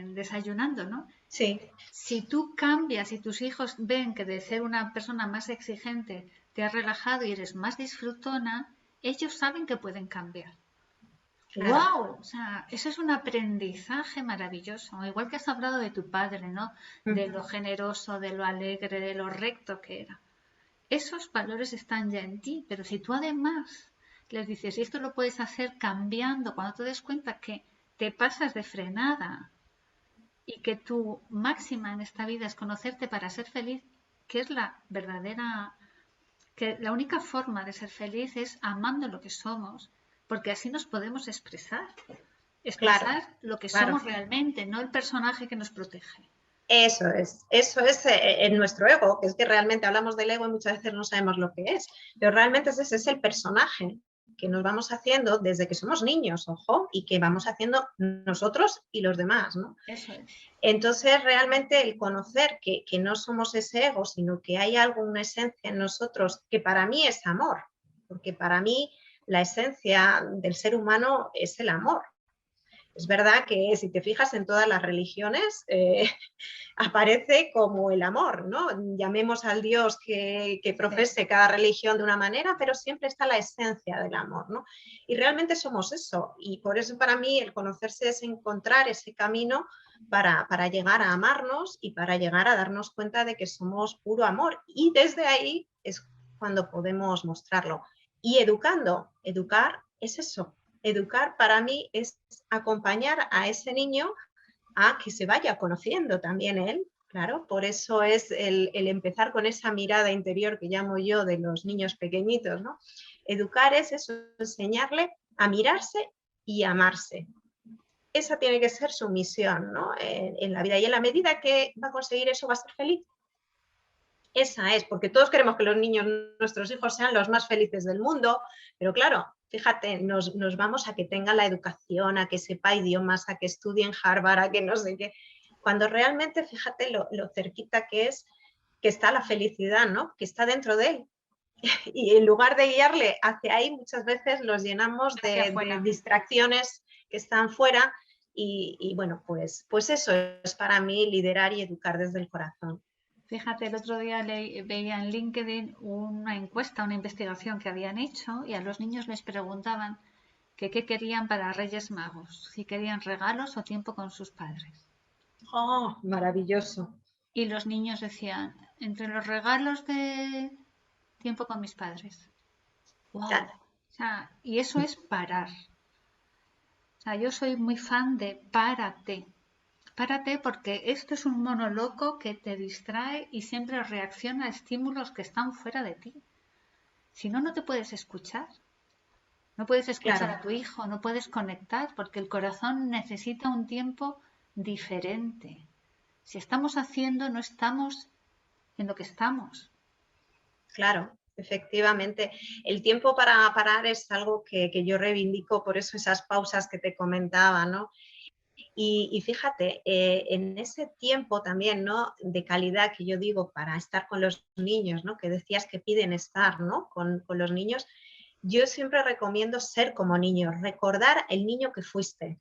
desayunando, ¿no? sí, Si tú cambias y tus hijos ven que de ser una persona más exigente te has relajado y eres más disfrutona, ellos saben que pueden cambiar. claro. ¡Wow! O sea, eso es un aprendizaje maravilloso. Igual que has hablado de tu padre, ¿no? De lo generoso, de lo alegre, de lo recto que era. Esos valores están ya en ti, pero si tú además les dices, y esto lo puedes hacer cambiando, cuando te des cuenta que te pasas de frenada y que tu máxima en esta vida es conocerte para ser feliz, que es la verdadera, que la única forma de ser feliz es amando lo que somos, porque así nos podemos Claro, expresar lo que claro. somos realmente, no el personaje que nos protege. Eso es en nuestro ego, que es que realmente hablamos del ego y muchas veces no sabemos lo que es, pero realmente ese es el personaje que nos vamos haciendo desde que somos niños, ojo, y que vamos haciendo nosotros y los demás, ¿no? Eso es. Entonces, realmente el conocer que no somos ese ego, sino que hay algo, una esencia en nosotros que para mí es amor, porque para mí la esencia del ser humano es el amor. Es verdad que si te fijas en todas las religiones, aparece como el amor, ¿no? Llamemos al Dios que profese cada religión de una manera, pero siempre está la esencia del amor, ¿no? Y realmente somos eso. Y por eso para mí el conocerse es encontrar ese camino para llegar a amarnos y para llegar a darnos cuenta de que somos puro amor. Y desde ahí es cuando podemos mostrarlo. Y educar es eso. Educar para mí es acompañar a ese niño a que se vaya conociendo también él. Claro, por eso es el empezar con esa mirada interior que llamo yo de los niños pequeñitos, ¿no? Educar es eso, enseñarle a mirarse y amarse. Esa tiene que ser su misión, ¿no? En la vida. Y en la medida que va a conseguir eso, va a ser feliz. Esa es, porque todos queremos que los niños, nuestros hijos, sean los más felices del mundo, pero claro, fíjate, nos vamos a que tenga la educación, a que sepa idiomas, a que estudie en Harvard, a que no sé qué, cuando realmente, fíjate lo cerquita que está la felicidad, ¿no? Que está dentro de él. Y en lugar de guiarle hacia ahí, muchas veces los llenamos Hacia de afuera. distracciones que están fuera y bueno, pues eso es para mí liderar y educar desde el corazón. Fíjate, el otro día veía en LinkedIn una encuesta, una investigación que habían hecho y a los niños les preguntaban que qué querían para Reyes Magos, si querían regalos o tiempo con sus padres. ¡Oh, maravilloso! Y los niños decían, entre los regalos de tiempo con mis padres. ¡Wow! Claro. O sea, y eso es parar. O sea, yo soy muy fan de párate. Párate porque esto es un mono loco que te distrae y siempre reacciona a estímulos que están fuera de ti. Si no, no te puedes escuchar. No puedes escuchar a Claro, tu hijo, no puedes conectar porque el corazón necesita un tiempo diferente. Si estamos haciendo, no estamos en lo que estamos. claro, efectivamente. El tiempo para parar es algo que yo reivindico, por eso esas pausas que te comentaba, ¿no? Y fíjate, en ese tiempo también, ¿no? De calidad que yo digo para estar con los niños, ¿no? Que decías que piden estar, ¿no? Con los niños. yo siempre recomiendo ser como niño, recordar el niño que fuiste.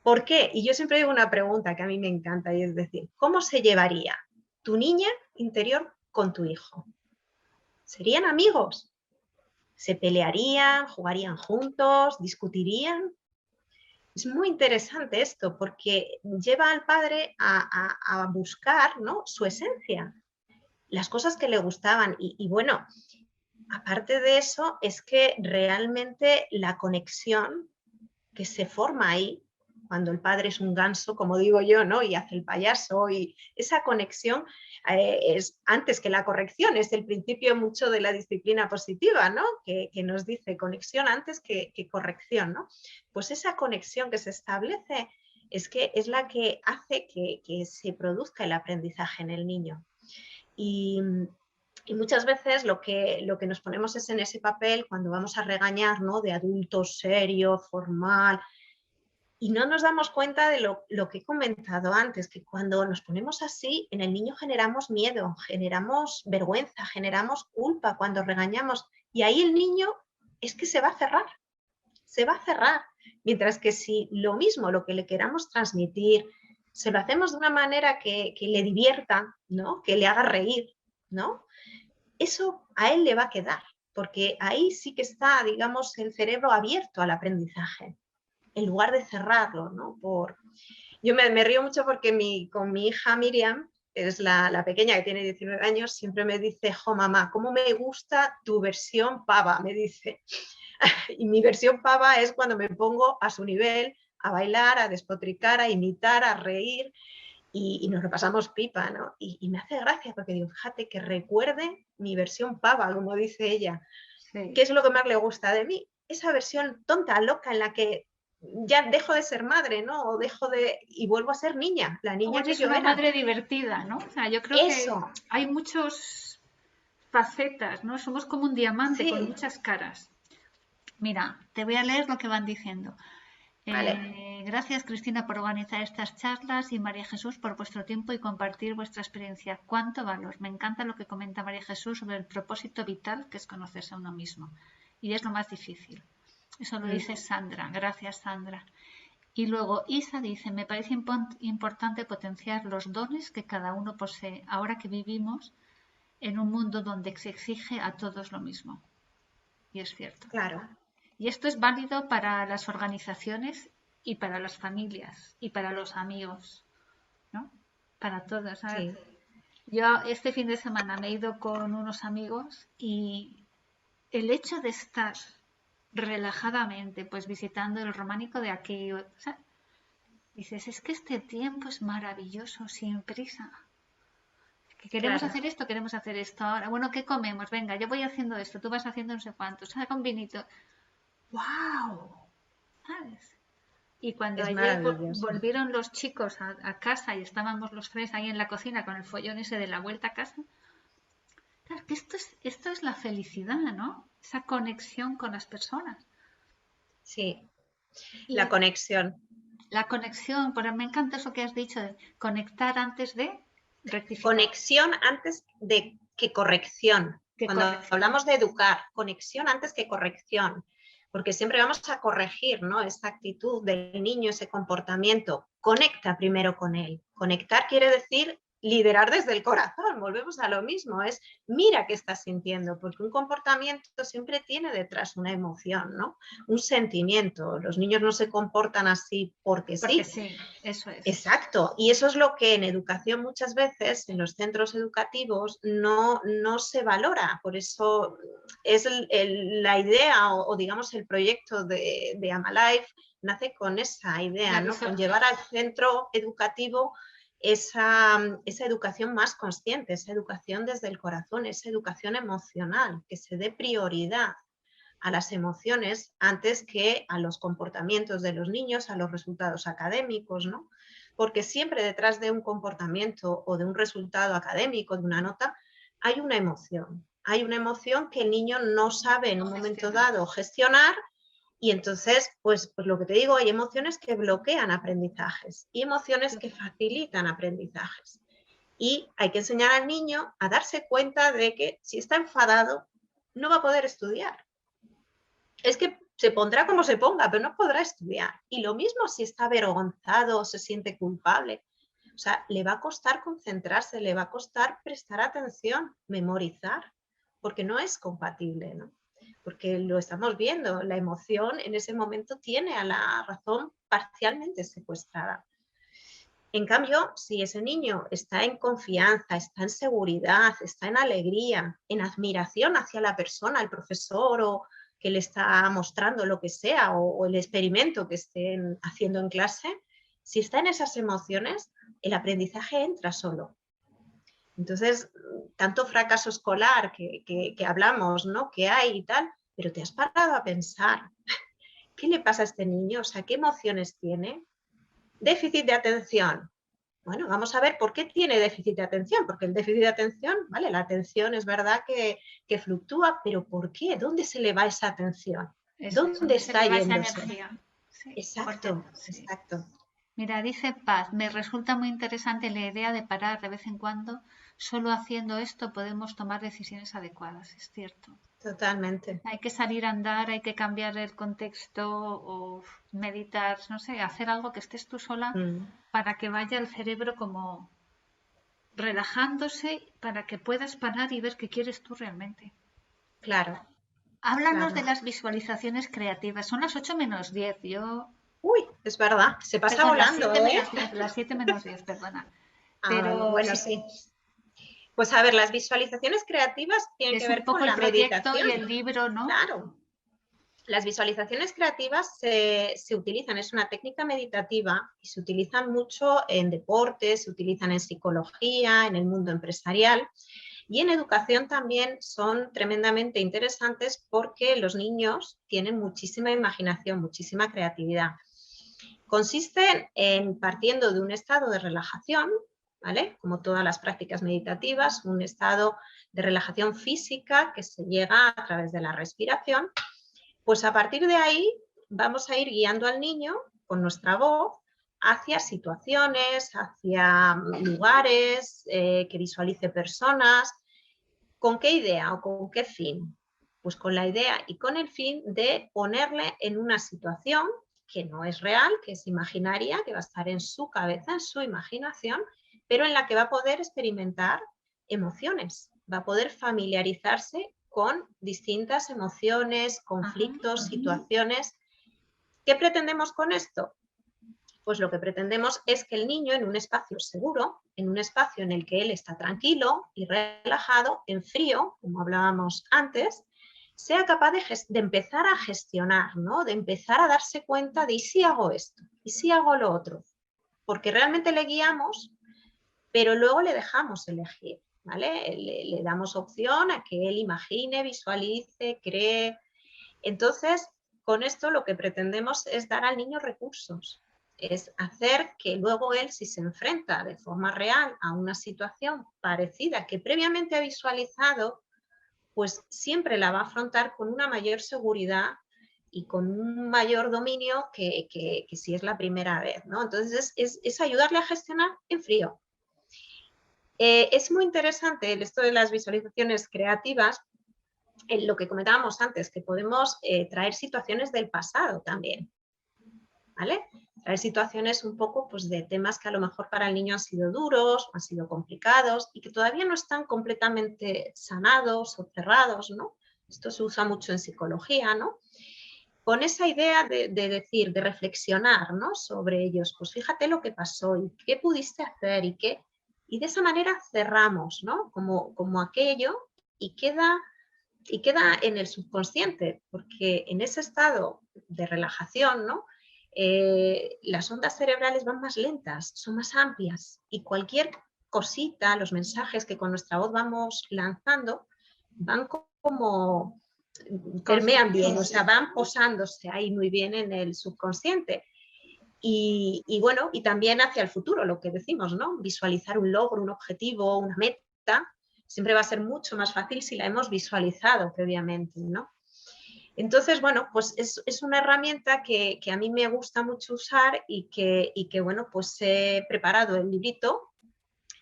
¿Por qué? Y yo siempre digo una pregunta que a mí me encanta y es decir, ¿cómo se llevaría tu niña interior con tu hijo? ¿Serían amigos? ¿Se pelearían? ¿Jugarían juntos? ¿Discutirían? Es muy interesante esto porque lleva al padre a buscar, ¿no?, su esencia, las cosas que le gustaban. Y bueno, aparte de eso, es que realmente la conexión que se forma ahí, cuando el padre es un ganso, como digo yo, ¿no?, y hace el payaso, y esa conexión es antes que la corrección, es el principio mucho de la disciplina positiva, ¿no?, que nos dice conexión antes que corrección, ¿no? Pues esa conexión que se establece es que es la que hace que se produzca el aprendizaje en el niño. Y, y muchas veces lo que nos ponemos es en ese papel cuando vamos a regañar, ¿no?, de adulto serio, formal, y no nos damos cuenta de lo que he comentado antes, que cuando nos ponemos así, en el niño generamos miedo, generamos vergüenza, generamos culpa cuando regañamos, y ahí el niño es que se va a cerrar, se va a cerrar. Mientras que si lo mismo, lo que le queramos transmitir, se lo hacemos de una manera que le divierta, ¿no?, que le haga reír, ¿no?, eso a él le va a quedar, porque ahí sí que está, digamos, el cerebro abierto al aprendizaje, en lugar de cerrarlo, ¿no? Yo me río mucho porque con mi hija Miriam, que es la pequeña que tiene 19 años, siempre me dice, jo, mamá, ¿cómo me gusta tu versión pava? Me dice. Y mi versión pava es cuando me pongo a su nivel, a bailar, a despotricar, a imitar, a reír, y nos lo pasamos pipa, ¿no? Y me hace gracia porque digo, fíjate, que recuerde mi versión pava, como dice ella. ¿Qué Sí. es lo que más le gusta de mí? Esa versión tonta, loca, en la que ya dejo de ser madre, ¿no? O dejo de... y vuelvo a ser niña, la O niña que eres yo una era. madre divertida, ¿no? O sea, yo creo que Eso, hay muchos facetas, ¿no? Somos como un diamante con sí, muchas caras. Mira, te voy a leer lo que van diciendo. vale, Gracias, Cristina, por organizar estas charlas y María Jesús por vuestro tiempo y compartir vuestra experiencia. ¡Cuánto valor! Me encanta lo que comenta María Jesús sobre el propósito vital que es conocerse a uno mismo. Y es lo más difícil. Eso lo dice Sandra. Gracias, Sandra. Y luego Isa dice, me parece importante potenciar los dones que cada uno posee, ahora que vivimos en un mundo donde se exige a todos lo mismo. Y es cierto. claro, Y esto es válido para las organizaciones y para las familias y para los amigos, ¿no? Para todos. ¿Sabes? sí, Yo este fin de semana me he ido con unos amigos y el hecho de estar relajadamente, pues visitando el románico de aquí, o sea, dices, es que este tiempo es maravilloso, sin prisa. Que queremos claro, hacer esto, queremos hacer esto ahora. Bueno, ¿qué comemos? Venga, yo voy haciendo esto, tú vas haciendo no sé cuánto. Saca un vinito. ¡Wow! ¿Sabes? Y cuando es ayer maravilloso. volvieron los chicos a casa y estábamos los tres ahí en la cocina con el follón ese de la vuelta a casa, claro, que esto es la felicidad, ¿no? Esa conexión con las personas. Sí, la Y conexión. la conexión, pero me encanta eso que has dicho, de conectar antes de rectificar. Conexión antes de que corrección. Qué Cuando corrección. hablamos de educar, conexión antes que corrección, porque siempre vamos a corregir, ¿no?, esta actitud del niño, ese comportamiento. Conecta primero con él. Conectar quiere decir liderar desde el corazón, volvemos a lo mismo, es mira qué estás sintiendo, porque un comportamiento siempre tiene detrás una emoción, ¿no?, un sentimiento. Los niños no se comportan así porque Porque sí. sí, eso es. Exacto, y eso es lo que en educación muchas veces, en los centros educativos, no se valora. Por eso es la idea o, digamos, el proyecto de Amalife nace con esa idea, ¿no?, con llevar al centro educativo esa educación más consciente, esa educación desde el corazón, esa educación emocional, que se dé prioridad a las emociones antes que a los comportamientos de los niños, a los resultados académicos, ¿no? Porque siempre detrás de un comportamiento o de un resultado académico, de una nota, hay una emoción. Hay una emoción que el niño no sabe en No un momento gestionar. dado gestionar, y entonces, pues lo que te digo, hay emociones que bloquean aprendizajes y emociones que facilitan aprendizajes. Y hay que enseñar al niño a darse cuenta de que si está enfadado, no va a poder estudiar, es que se pondrá como se ponga, pero no podrá estudiar. Y lo mismo si está avergonzado o se siente culpable. O sea, le va a costar concentrarse, le va a costar prestar atención, memorizar, porque no es compatible, ¿no? Porque lo estamos viendo, la emoción en ese momento tiene a la razón parcialmente secuestrada. En cambio, si ese niño está en confianza, está en seguridad, está en alegría, en admiración hacia la persona, el profesor o que le está mostrando lo que sea o el experimento que estén haciendo en clase, si está en esas emociones, el aprendizaje entra solo. Entonces, tanto fracaso escolar que hablamos, ¿no? Que hay y tal, pero te has parado a pensar, ¿qué le pasa a este niño? O sea, ¿qué emociones tiene? Déficit de atención. Bueno, vamos a ver por qué tiene déficit de atención, porque el déficit de atención, ¿vale? La atención es verdad que fluctúa, pero ¿por qué? ¿Dónde se le va esa atención? Eso es ¿Dónde donde se está le va esa yéndose? energía. Sí, Exacto, correcto, sí. exacto. Mira, dice Paz, me resulta muy interesante la idea de parar de vez en cuando. Solo haciendo esto podemos tomar decisiones adecuadas, es cierto. Totalmente. Hay que salir a andar, hay que cambiar el contexto o meditar, no sé, hacer algo que estés tú sola Mm, para que vaya el cerebro como relajándose para que puedas parar y ver qué quieres tú realmente. claro, Háblanos de claro. las visualizaciones creativas. Son las 8 menos 10. Yo, Uy, es verdad, se pasa perdón, las volando, 7 ¿eh? menos 10, las 7 menos 10, perdona. Ah, vale, Pero bueno, sí, sí. Pues a ver, las visualizaciones creativas que tienen que es un ver poco con el la proyecto y meditación. el libro, ¿no? Claro, las visualizaciones creativas se utilizan, es una técnica meditativa y se utilizan mucho en deportes, se utilizan en psicología, en el mundo empresarial y en educación también son tremendamente interesantes porque los niños tienen muchísima imaginación, muchísima creatividad. Consisten en partiendo de un estado de relajación, ¿vale? Como todas las prácticas meditativas, un estado de relajación física que se llega a través de la respiración. Pues a partir de ahí vamos a ir guiando al niño con nuestra voz hacia situaciones, hacia lugares, que visualice personas. ¿Con qué idea o con qué fin? Pues con la idea y con el fin de ponerle en una situación que no es real, que es imaginaria, que va a estar en su cabeza, en su imaginación, pero en la que va a poder experimentar emociones, va a poder familiarizarse con distintas emociones, Ajá. conflictos, situaciones. ¿Qué pretendemos con esto? Pues lo que pretendemos es que el niño en un espacio seguro, en un espacio en el que él está tranquilo y relajado, en frío, como hablábamos antes, sea capaz de empezar a gestionar, ¿no? De empezar a darse cuenta de ¿y si hago esto? ¿Y si hago lo otro? Porque realmente le guiamos, pero luego le dejamos elegir, ¿vale? Le damos opción a que él imagine, visualice, cree. Entonces, con esto lo que pretendemos es dar al niño recursos, es hacer que luego él, si se enfrenta de forma real a una situación parecida que previamente ha visualizado, pues siempre la va a afrontar con una mayor seguridad y con un mayor dominio que si es la primera vez, ¿no? Entonces es ayudarle a gestionar en frío. Es muy interesante esto de las visualizaciones creativas, en lo que comentábamos antes, que podemos traer situaciones del pasado también, ¿vale? Traer situaciones un poco pues, de temas que a lo mejor para el niño han sido duros, han sido complicados y que todavía no están completamente sanados o cerrados, ¿no? Esto se usa mucho en psicología, ¿no? Con esa idea de decir, de reflexionar, ¿no? Sobre ellos, pues fíjate lo que pasó y qué pudiste hacer y qué... Y de esa manera cerramos, ¿no? Como aquello y queda en el subconsciente, porque en ese estado de relajación, ¿no? Las ondas cerebrales van más lentas, son más amplias y cualquier cosita, los mensajes que con nuestra voz vamos lanzando, van como permean bien, o sea, van posándose ahí muy bien en el subconsciente. Y bueno, y también hacia el futuro, lo que decimos, ¿no? Visualizar un logro, un objetivo, una meta, siempre va a ser mucho más fácil si la hemos visualizado previamente, ¿no? Entonces, bueno, pues es una herramienta que a mí me gusta mucho usar y que, bueno, pues he preparado el librito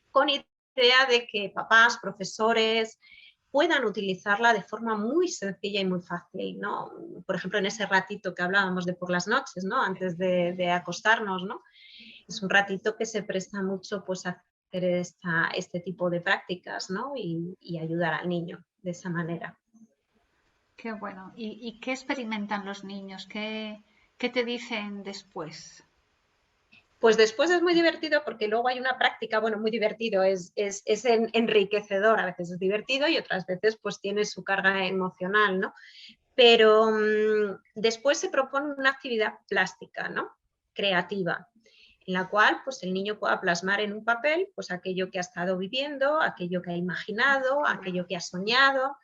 con idea de que papás, profesores, puedan utilizarla de forma muy sencilla y muy fácil, ¿no? Por ejemplo, en ese ratito que hablábamos de por las noches, ¿no? Antes de acostarnos, ¿no? Es un ratito que se presta mucho pues, a hacer este tipo de prácticas, ¿no? Y ayudar al niño de esa manera. Qué bueno. ¿Y qué experimentan los niños? ¿Qué te dicen después? Pues después es muy divertido porque luego hay una práctica, bueno, muy divertido, es enriquecedor, a veces es divertido y otras veces pues tiene su carga emocional, ¿no? Pero después se propone una actividad plástica, ¿no? Creativa, en la cual pues el niño pueda plasmar en un papel pues aquello que ha estado viviendo, aquello que ha imaginado, aquello que ha soñado,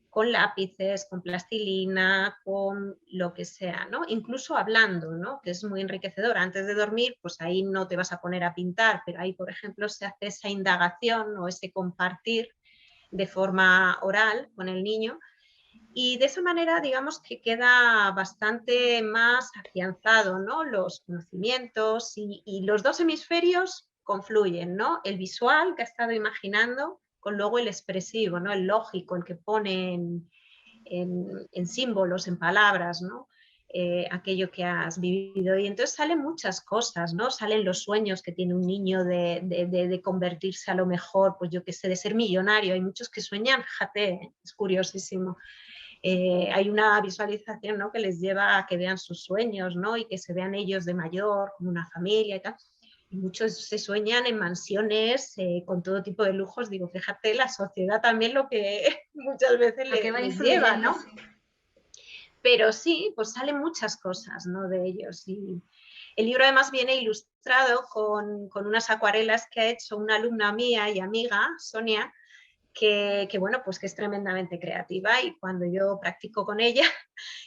con lápices, con plastilina, con lo que sea, ¿no? Incluso hablando, ¿no? Que es muy enriquecedor. Antes de dormir, pues ahí no te vas a poner a pintar, pero ahí, por ejemplo, se hace esa indagación o ese compartir de forma oral con el niño y de esa manera, digamos que queda bastante más afianzado, ¿no? Los conocimientos y los dos hemisferios confluyen, ¿no? El visual que ha estado imaginando con luego el expresivo, ¿no? El lógico, el que pone en símbolos, en palabras, ¿no? Aquello que has vivido. Y entonces salen muchas cosas, ¿no? Salen los sueños que tiene un niño de convertirse a lo mejor, pues yo qué sé, de ser millonario. Hay muchos que sueñan, fíjate, es curiosísimo. Hay una visualización, ¿no? Que les lleva a que vean sus sueños, ¿no? Y que se vean ellos de mayor, con una familia y tal. Y muchos se sueñan en mansiones con todo tipo de lujos. Digo, fíjate, la sociedad también lo que muchas veces Lo que va les lleva, influyendo, ¿no? sí. Pero sí, pues salen muchas cosas, ¿no? De ellos. Y el libro además viene ilustrado con unas acuarelas que ha hecho una alumna mía y amiga, Sonia, que bueno, pues que es tremendamente creativa y cuando yo practico con ella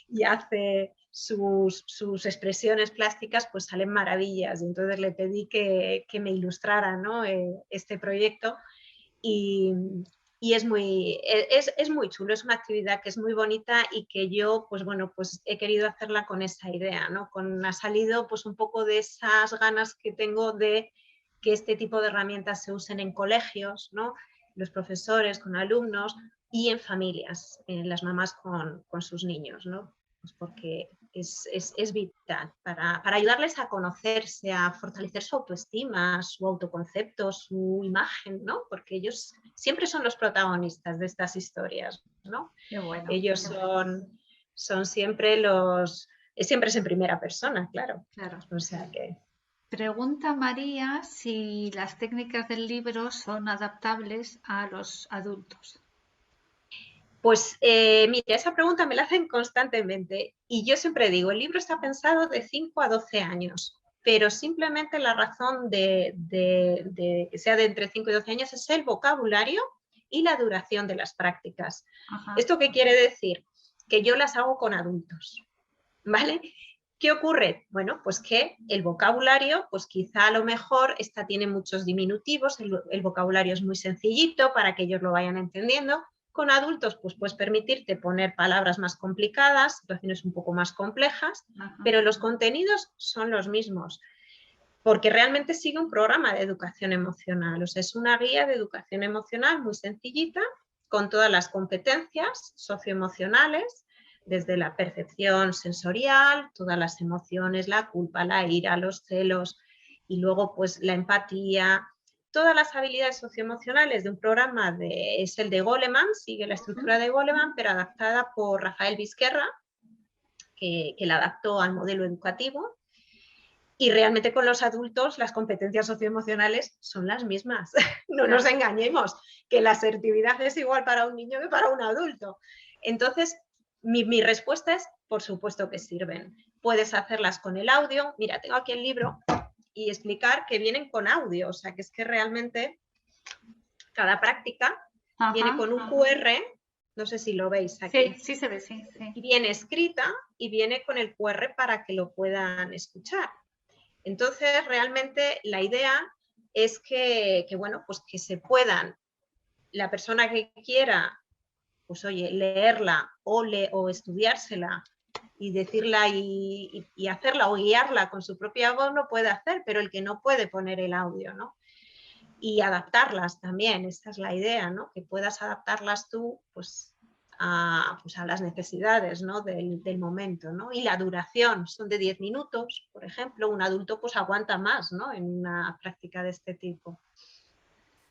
y hace sus expresiones plásticas, pues salen maravillas. Y entonces le pedí que me ilustrara, ¿no? Este proyecto y, y es muy chulo, es una actividad que es muy bonita y que yo, pues bueno, pues he querido hacerla con esa idea, ¿no? Ha salido pues un poco de esas ganas que tengo de que este tipo de herramientas se usen en colegios, ¿no? Los profesores con alumnos y en familias, las mamás con sus niños, ¿no? Pues porque es vital para ayudarles a conocerse, a fortalecer su autoestima, su autoconcepto, su imagen, ¿no? Porque ellos siempre son los protagonistas de estas historias, ¿no? Qué bueno. Ellos son siempre siempre es en primera persona, claro. Claro. O sea que... Pregunta María si las técnicas del libro son adaptables a los adultos. Pues mira, esa pregunta me la hacen constantemente y yo siempre digo, el libro está pensado de 5 a 12 años, pero simplemente la razón de que sea de entre 5 y 12 años es el vocabulario y la duración de las prácticas. Ajá. ¿Esto qué quiere decir? Que yo las hago con adultos, ¿vale? ¿Qué ocurre? Bueno, pues que el vocabulario, pues quizá a lo mejor esta tiene muchos diminutivos, el vocabulario es muy sencillito para que ellos lo vayan entendiendo. Con adultos, pues puedes permitirte poner palabras más complicadas, situaciones un poco más complejas, Ajá. pero los contenidos son los mismos, porque realmente sigue un programa de educación emocional, o sea, es una guía de educación emocional muy sencillita, con todas las competencias socioemocionales, desde la percepción sensorial, todas las emociones, la culpa, la ira, los celos, y luego pues la empatía, todas las habilidades socioemocionales de un programa es el de Goleman, sigue la estructura de Goleman, pero adaptada por Rafael Vizquerra, que la adaptó al modelo educativo. Y realmente con los adultos las competencias socioemocionales son las mismas. No nos engañemos, que la asertividad es igual para un niño que para un adulto. Entonces, mi respuesta es, por supuesto que sirven. Puedes hacerlas con el audio. Mira, tengo aquí el libro y explicar que vienen con audio. O sea, que es que realmente cada práctica viene con un QR, no sé si lo veis aquí. Sí, sí se ve, sí, sí. Y viene escrita y viene con el QR para que lo puedan escuchar. Entonces, realmente la idea es bueno, pues que se puedan, la persona que quiera, pues oye, leerla o estudiársela y decirla y hacerla o guiarla con su propia voz lo puede hacer, pero el que no puede poner el audio, ¿no? y adaptarlas también, esta es la idea, ¿no? Que puedas adaptarlas tú pues a las necesidades, ¿no? del momento, ¿no? Y la duración son de 10 minutos, por ejemplo, un adulto pues aguanta más, ¿no? En una práctica de este tipo.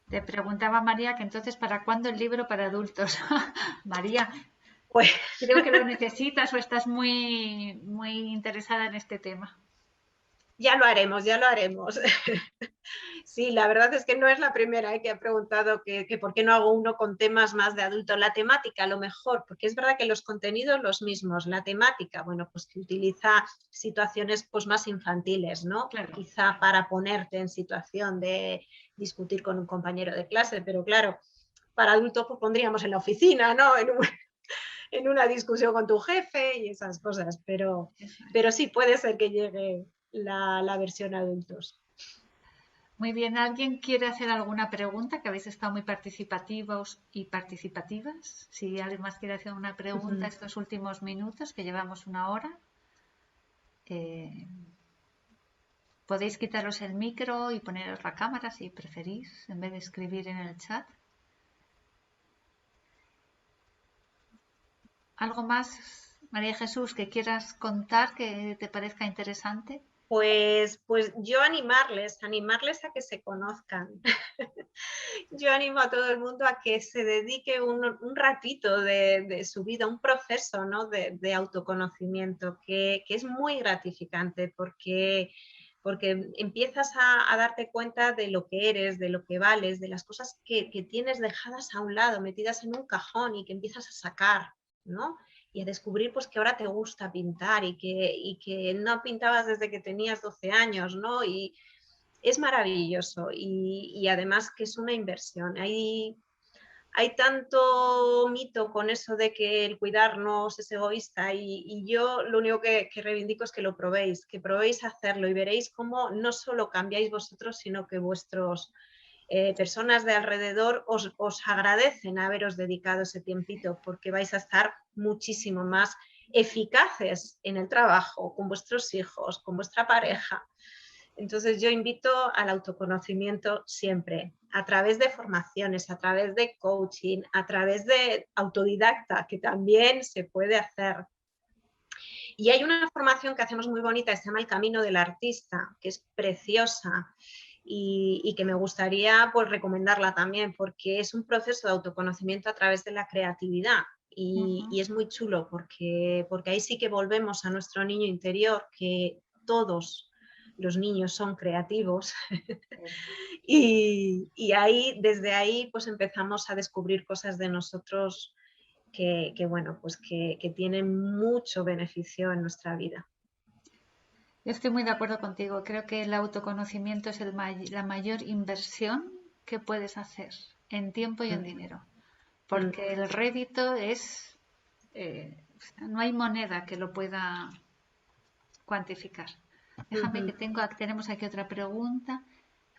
Te preguntaba María que entonces, ¿para cuándo el libro para adultos? María, Pues creo que lo necesitas o estás muy, muy interesada en este tema. ya lo haremos, ya lo haremos. Sí, la verdad es que no es la primera que ha preguntado que por qué no hago uno con temas más de adulto. La temática, a lo mejor, porque es verdad que los contenidos los mismos. La temática, bueno, pues que utiliza situaciones pues más infantiles, ¿no? Claro. Quizá para ponerte en situación de discutir con un compañero de clase, pero claro, para adultos pues pondríamos en la oficina, ¿no? En una discusión con tu jefe y esas cosas, pero sí puede ser que llegue la versión adultos. Muy bien, ¿alguien quiere hacer alguna pregunta? Que habéis estado muy participativos y participativas. Si alguien más quiere hacer una pregunta estos últimos minutos, que llevamos una hora, podéis quitaros el micro y poneros la cámara si preferís, en vez de escribir en el chat. ¿Algo más, María Jesús, que quieras contar que te parezca interesante? Pues yo animarles a que se conozcan. Yo animo a todo el mundo a que se dedique un ratito de su vida, un proceso, ¿no? de autoconocimiento que es muy gratificante porque empiezas a darte cuenta de lo que eres, de lo que vales, de las cosas que tienes dejadas a un lado, metidas en un cajón y que empiezas a sacar, ¿no? Y a descubrir pues que ahora te gusta pintar y que no pintabas desde que tenías 12 años, ¿no? Y es maravilloso y además que es una inversión. Hay tanto mito con eso de que el cuidarnos es egoísta y yo lo único que reivindico es que lo probéis, que probéis hacerlo y veréis cómo no solo cambiáis vosotros, sino que vuestros personas de alrededor os agradecen haberos dedicado ese tiempito porque vais a estar muchísimo más eficaces en el trabajo, con vuestros hijos, con vuestra pareja. Entonces yo invito al autoconocimiento siempre, a través de formaciones, a través de coaching, a través de autodidacta, que también se puede hacer. Y hay una formación que hacemos muy bonita que se llama El Camino del Artista, que es preciosa y que me gustaría pues recomendarla también porque es un proceso de autoconocimiento a través de la creatividad y es muy chulo porque ahí sí que volvemos a nuestro niño interior, que todos los niños son creativos y ahí, desde ahí pues empezamos a descubrir cosas de nosotros bueno, pues que tienen mucho beneficio en nuestra vida. Yo estoy muy de acuerdo contigo. Creo que el autoconocimiento es la mayor inversión que puedes hacer en tiempo y en dinero. Porque el rédito es... no hay moneda que lo pueda cuantificar. Déjame que tenemos aquí otra pregunta.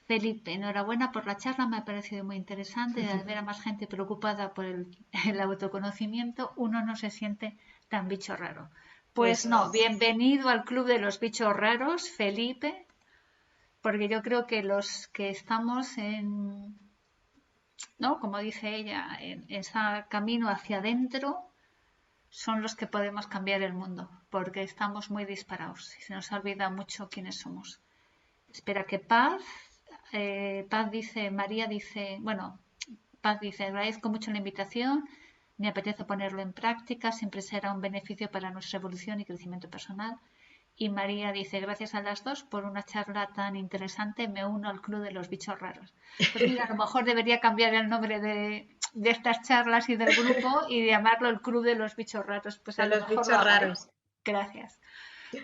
Felipe, enhorabuena por la charla, me ha parecido muy interesante. Al ver a más gente preocupada por el autoconocimiento, uno no se siente tan bicho raro. Pues Eso no, es. bienvenido al club de los bichos raros, Felipe, porque yo creo que los que estamos en, ¿no? Como dice ella, en ese camino hacia adentro, son los que podemos cambiar el mundo, porque estamos muy disparados y se nos olvida mucho quiénes somos. Espera que Paz dice, María dice, bueno, Paz dice, agradezco mucho la invitación, me apetece ponerlo en práctica, siempre será un beneficio para nuestra evolución y crecimiento personal. Y María dice, gracias a las dos por una charla tan interesante, me uno al club de los bichos raros. Pues mira, a lo mejor debería cambiar el nombre de estas charlas y del grupo y llamarlo el club de los bichos raros. Pues a De lo los mejor lo bichos haga, ¿eh? raros. Gracias.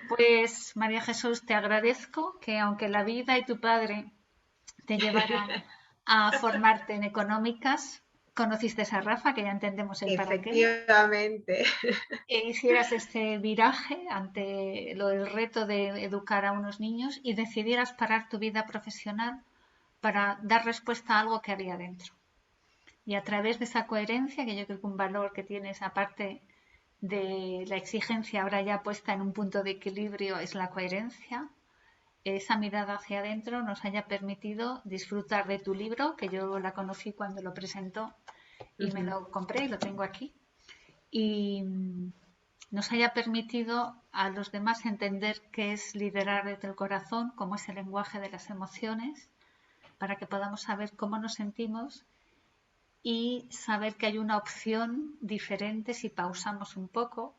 Pues María Jesús, te agradezco que aunque la vida y tu padre te llevaran a formarte en económicas, conociste a Rafa, que ya entendemos el para qué, Efectivamente. e hicieras este viraje ante el reto de educar a unos niños y decidieras parar tu vida profesional para dar respuesta a algo que había dentro. Y a través de esa coherencia, que yo creo que un valor que tienes aparte de la exigencia ahora ya puesta en un punto de equilibrio es la coherencia, esa mirada hacia adentro nos haya permitido disfrutar de tu libro, que yo la conocí cuando lo presentó y me lo compré y lo tengo aquí. Y nos haya permitido a los demás entender qué es liderar desde el corazón, cómo es el lenguaje de las emociones, para que podamos saber cómo nos sentimos y saber que hay una opción diferente si pausamos un poco.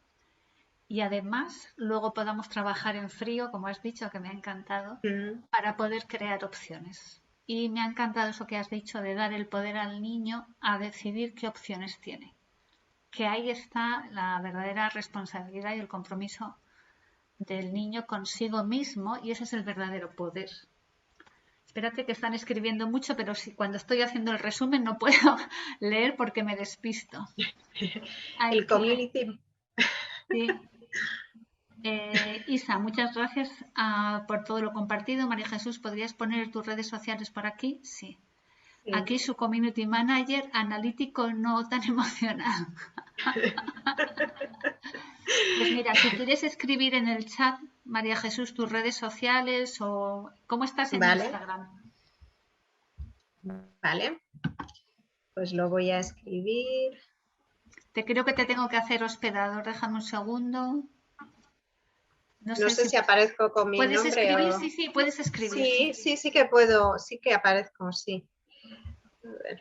Y además, luego podamos trabajar en frío, como has dicho, que me ha encantado, para poder crear opciones. Y me ha encantado eso que has dicho de dar el poder al niño a decidir qué opciones tiene. Que ahí está la verdadera responsabilidad y el compromiso del niño consigo mismo, y ese es el verdadero poder. Espérate que están escribiendo mucho, pero si cuando estoy haciendo el resumen no puedo leer porque me despisto. El community. Sí. Isa, muchas gracias por todo lo compartido. María Jesús, ¿podrías poner tus redes sociales por aquí? Sí. Aquí su community manager, analítico, no tan emocional. Pues mira, si quieres escribir en el chat, María Jesús, tus redes sociales o cómo estás en Instagram. Vale, pues lo voy a escribir. Te creo que te tengo que hacer hospedador, déjame un segundo. No sé si aparezco con mi nombre. ¿Puedes escribir? Sí, sí, puedes escribir. Sí que puedo, sí que aparezco, sí.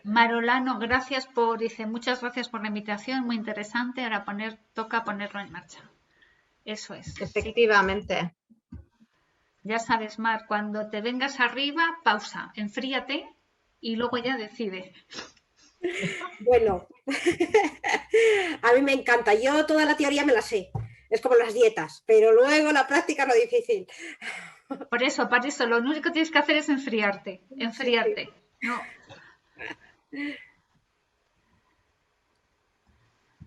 Marolano, dice, muchas gracias por la invitación, muy interesante. Ahora toca ponerlo en marcha. Eso es. Efectivamente. Sí. Ya sabes, Mar, cuando te vengas arriba, pausa, enfríate y luego ya decide. Bueno, a mí me encanta. Yo toda la teoría me la sé. Es como las dietas, pero luego la práctica es lo difícil. Por eso, lo único que tienes que hacer es enfriarte. Enfriarte. Sí. No.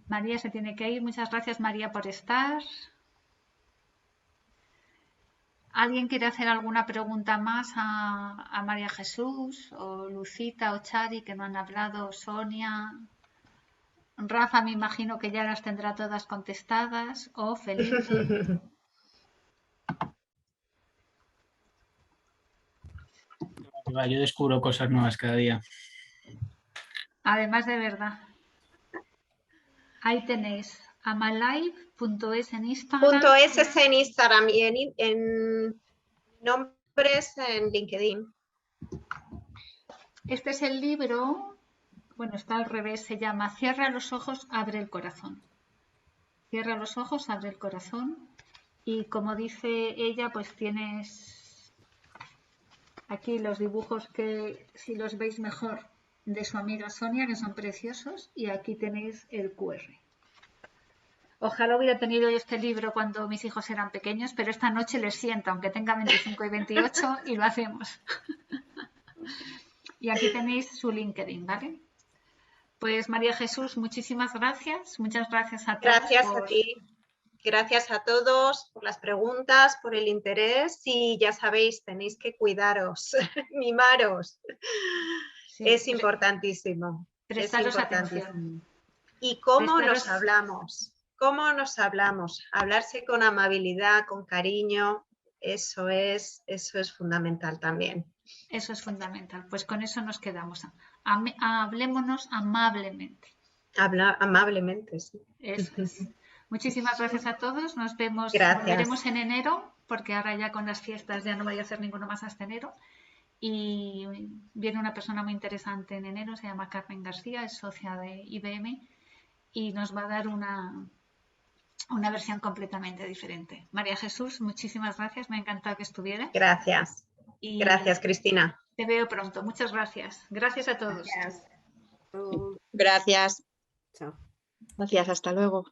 María se tiene que ir. Muchas gracias, María, por estar. ¿Alguien quiere hacer alguna pregunta más a María Jesús? O Lucita o Chari, que no han hablado. Sonia. Rafa, me imagino que ya las tendrá todas contestadas. O Felipe. Yo descubro cosas nuevas cada día. Además, de verdad. Ahí tenéis amalive.es en Instagram. .es es en Instagram y en nombres en LinkedIn. Este es el libro, bueno, está al revés, se llama Cierra los ojos, abre el corazón. Cierra los ojos, abre el corazón. Y como dice ella, pues tienes aquí los dibujos que, si los veis mejor, de su amiga Sonia, que son preciosos. Y aquí tenéis el QR. Ojalá hubiera tenido yo este libro cuando mis hijos eran pequeños, pero esta noche les siento, aunque tenga 25 y 28, y lo hacemos. Y aquí tenéis su LinkedIn, ¿vale? Pues María Jesús, muchísimas gracias. Muchas gracias a todos. Gracias a ti. Gracias a todos por las preguntas, por el interés y ya sabéis, tenéis que cuidaros, mimaros. Sí, es importantísimo. Prestaros atención. Y cómo nos hablamos. ¿Cómo nos hablamos? Hablarse con amabilidad, con cariño, eso es fundamental también. Eso es fundamental. Pues con eso nos quedamos. Hablémonos amablemente. Amablemente, sí. Eso es. Muchísimas gracias a todos. Nos vemos. Volveremos en enero, porque ahora ya con las fiestas ya no voy a hacer ninguno más hasta enero. Y viene una persona muy interesante en enero, se llama Carmen García, es socia de IBM y nos va a dar una versión completamente diferente. María Jesús, muchísimas gracias, me ha encantado que estuvieras. Gracias. Gracias, Cristina. Te veo pronto, muchas gracias. Gracias a todos. Gracias. Gracias. Chao. Gracias, hasta luego.